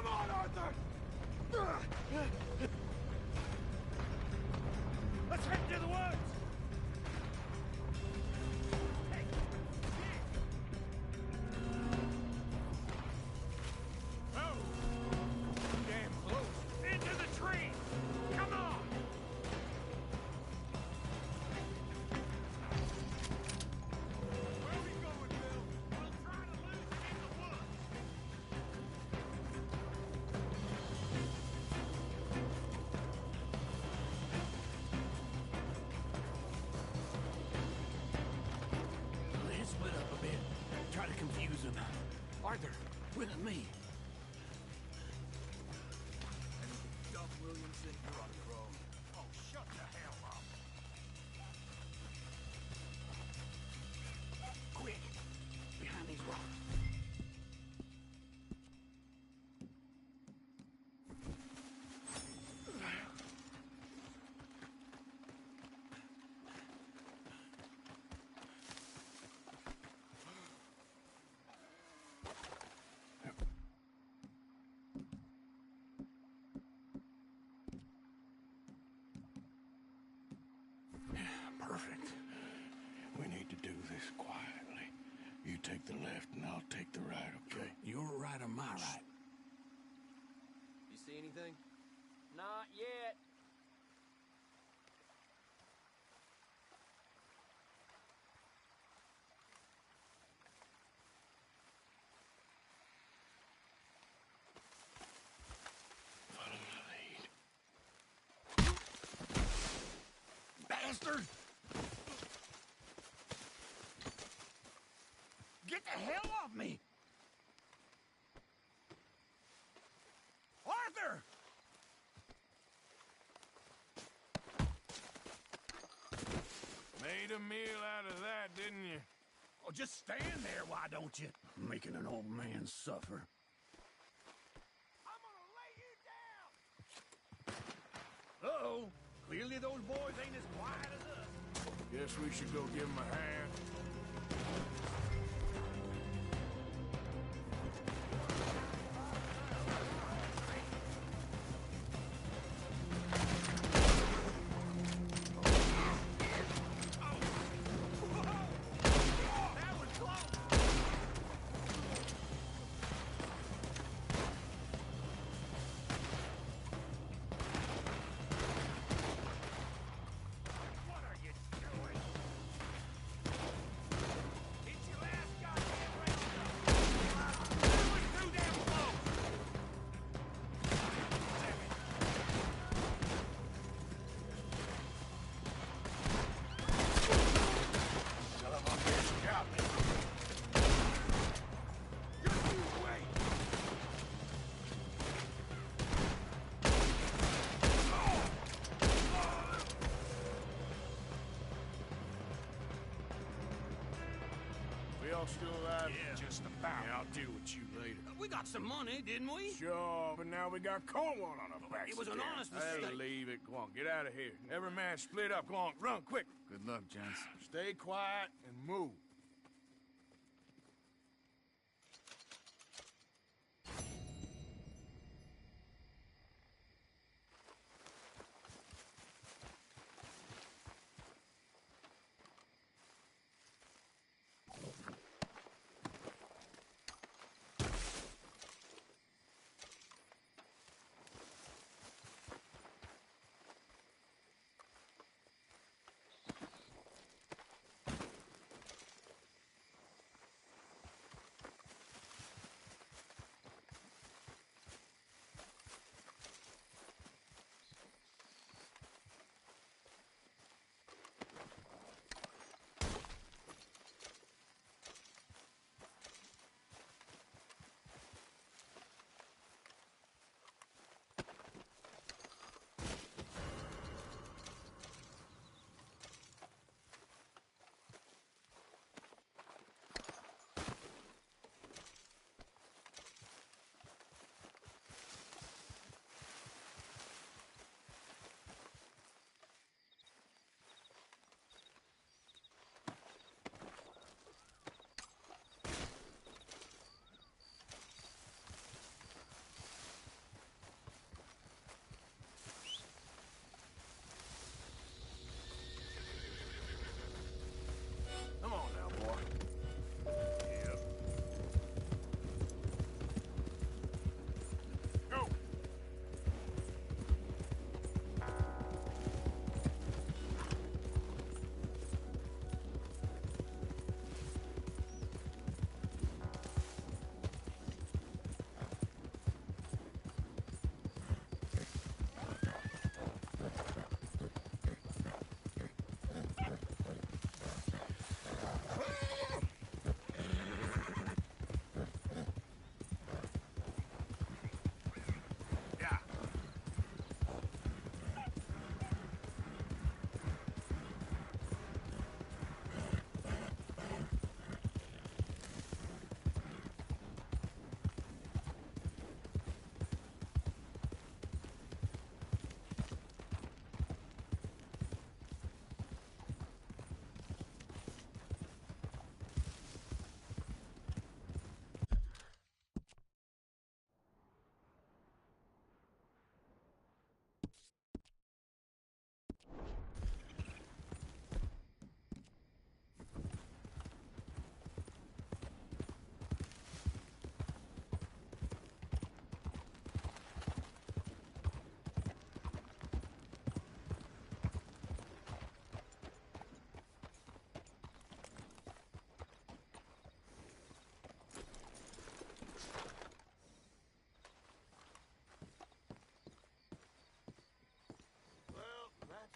Come on, Arthur! Let's head to the woods! Oh! Damn close! Into the tree! Come on! Where are we going, Bill? We'll try to lose it in the woods! Let's split up a bit. Try to confuse them. Arthur, with me. Duff Williamson, you're on your own. Oh, shut the hell up. Quick! Behind these rocks. Perfect. We need to do this quietly. You take the left and I'll take the right, okay? Your right or my right? You see anything? Not yet. Follow my lead. Bastard! Get the hell off me! Arthur! Made a meal out of that, didn't you? Oh, just stand there, why don't you? Making an old man suffer. I'm gonna lay you down! Uh-oh. Clearly those boys ain't as quiet as us. Guess we should go give him a hand. That was close! What are you doing? It's your last goddamn round. That was too damn close! Son of a bitch, got me. Just you wait! We all still alive? Yeah, just about. Yeah, I'll deal with you later. We got some money, didn't we? Sure, but now we got Cornwall on our backs. It was an again. honest Hey, mistake. leave it. Go on, get out of here. Every man split up. Go on, run, quick. Good luck, gents. Stay quiet and move.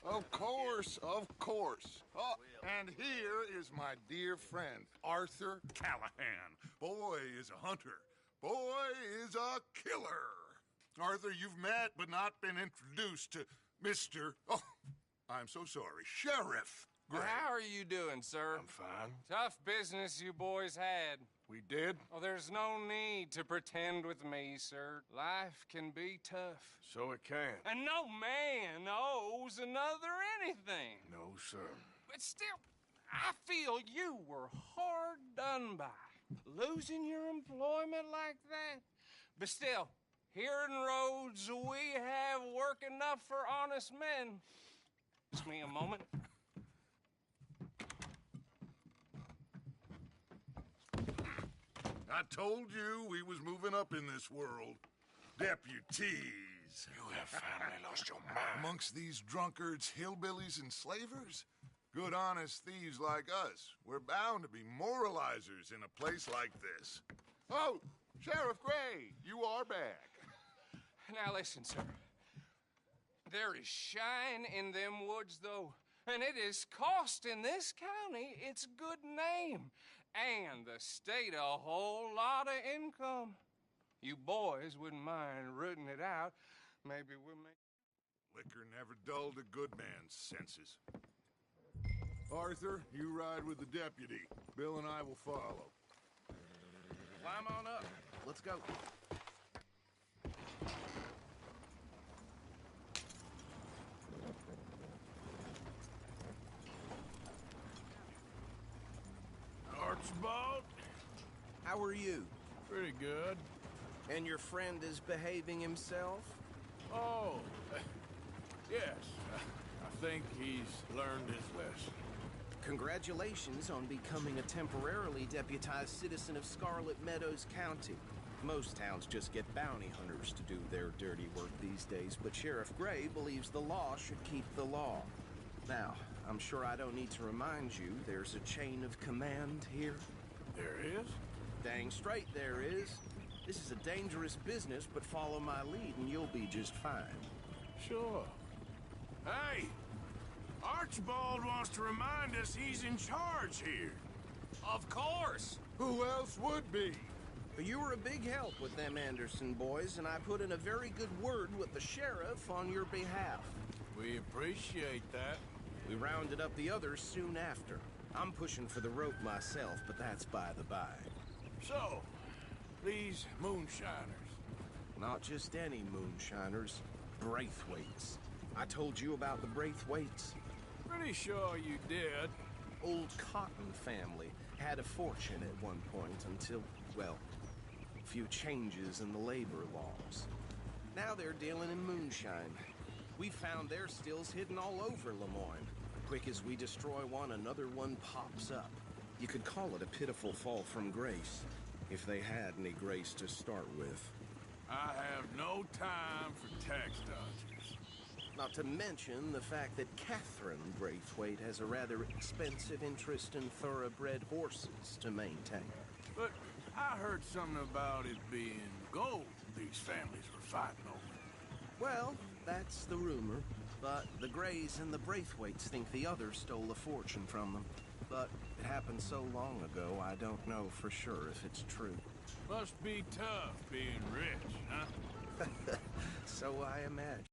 Of course, of course. Oh, and here is my dear friend, Arthur Callahan. Boy is a hunter. Boy is a killer. Arthur, you've met but not been introduced to Mr. Oh, I'm so sorry, Sheriff Gray. How are you doing, sir? I'm fine. Tough business you boys had. We did? Oh, there's no need to pretend with me, sir. Life can be tough. So it can. And no man owes another anything. No, sir. But still, I feel you were hard done by. Losing your employment like that. But still, here in Rhodes, we have work enough for honest men. Just me a moment. I told you we was moving up in this world. Deputies. You have finally lost your mind. Amongst these drunkards, hillbillies, and slavers? Good, honest thieves like us. We're bound to be moralizers in a place like this. Oh, Sheriff Gray, you are back. Now listen, sir. There is shine in them woods, though, and it is costing this county its good name and the state a whole lot of income. You boys wouldn't mind rooting it out. Maybe we'll make... Liquor never dulled a good man's senses. Arthur, you ride with the deputy. Bill and I will follow. Climb on up. Let's go. Archibald? How are you? Pretty good. And your friend is behaving himself? Oh, yes. I think he's learned his lesson. Congratulations on becoming a temporarily deputized citizen of Scarlet Meadows County. Most towns just get bounty hunters to do their dirty work these days, but Sheriff Gray believes the law should keep the law. Now, I'm sure I don't need to remind you there's a chain of command here. There is? Dang straight there is. This is a dangerous business, but follow my lead and you'll be just fine. Sure. Hey! Archibald wants to remind us he's in charge here. Of course! Who else would be? You were a big help with them Anderson boys, and I put in a very good word with the sheriff on your behalf. We appreciate that. We rounded up the others soon after. I'm pushing for the rope myself, but that's by the by. So, these moonshiners. Not just any moonshiners, Braithwaites. I told you about the Braithwaites. Pretty sure you did. Old Cotton family had a fortune at one point until, well, a few changes in the labor laws. Now they're dealing in moonshine. We found their stills hidden all over Lemoyne. Quick as we destroy one, another one pops up. You could call it a pitiful fall from grace, if they had any grace to start with. I have no time for tax dodgers. Not to mention the fact that Catherine Braithwaite has a rather expensive interest in thoroughbred horses to maintain. But I heard something about it being gold these families were fighting over. Well, that's the rumor. But the Grays and the Braithwaites think the others stole a fortune from them. But it happened so long ago, I don't know for sure if it's true. Must be tough being rich, huh? So I imagine.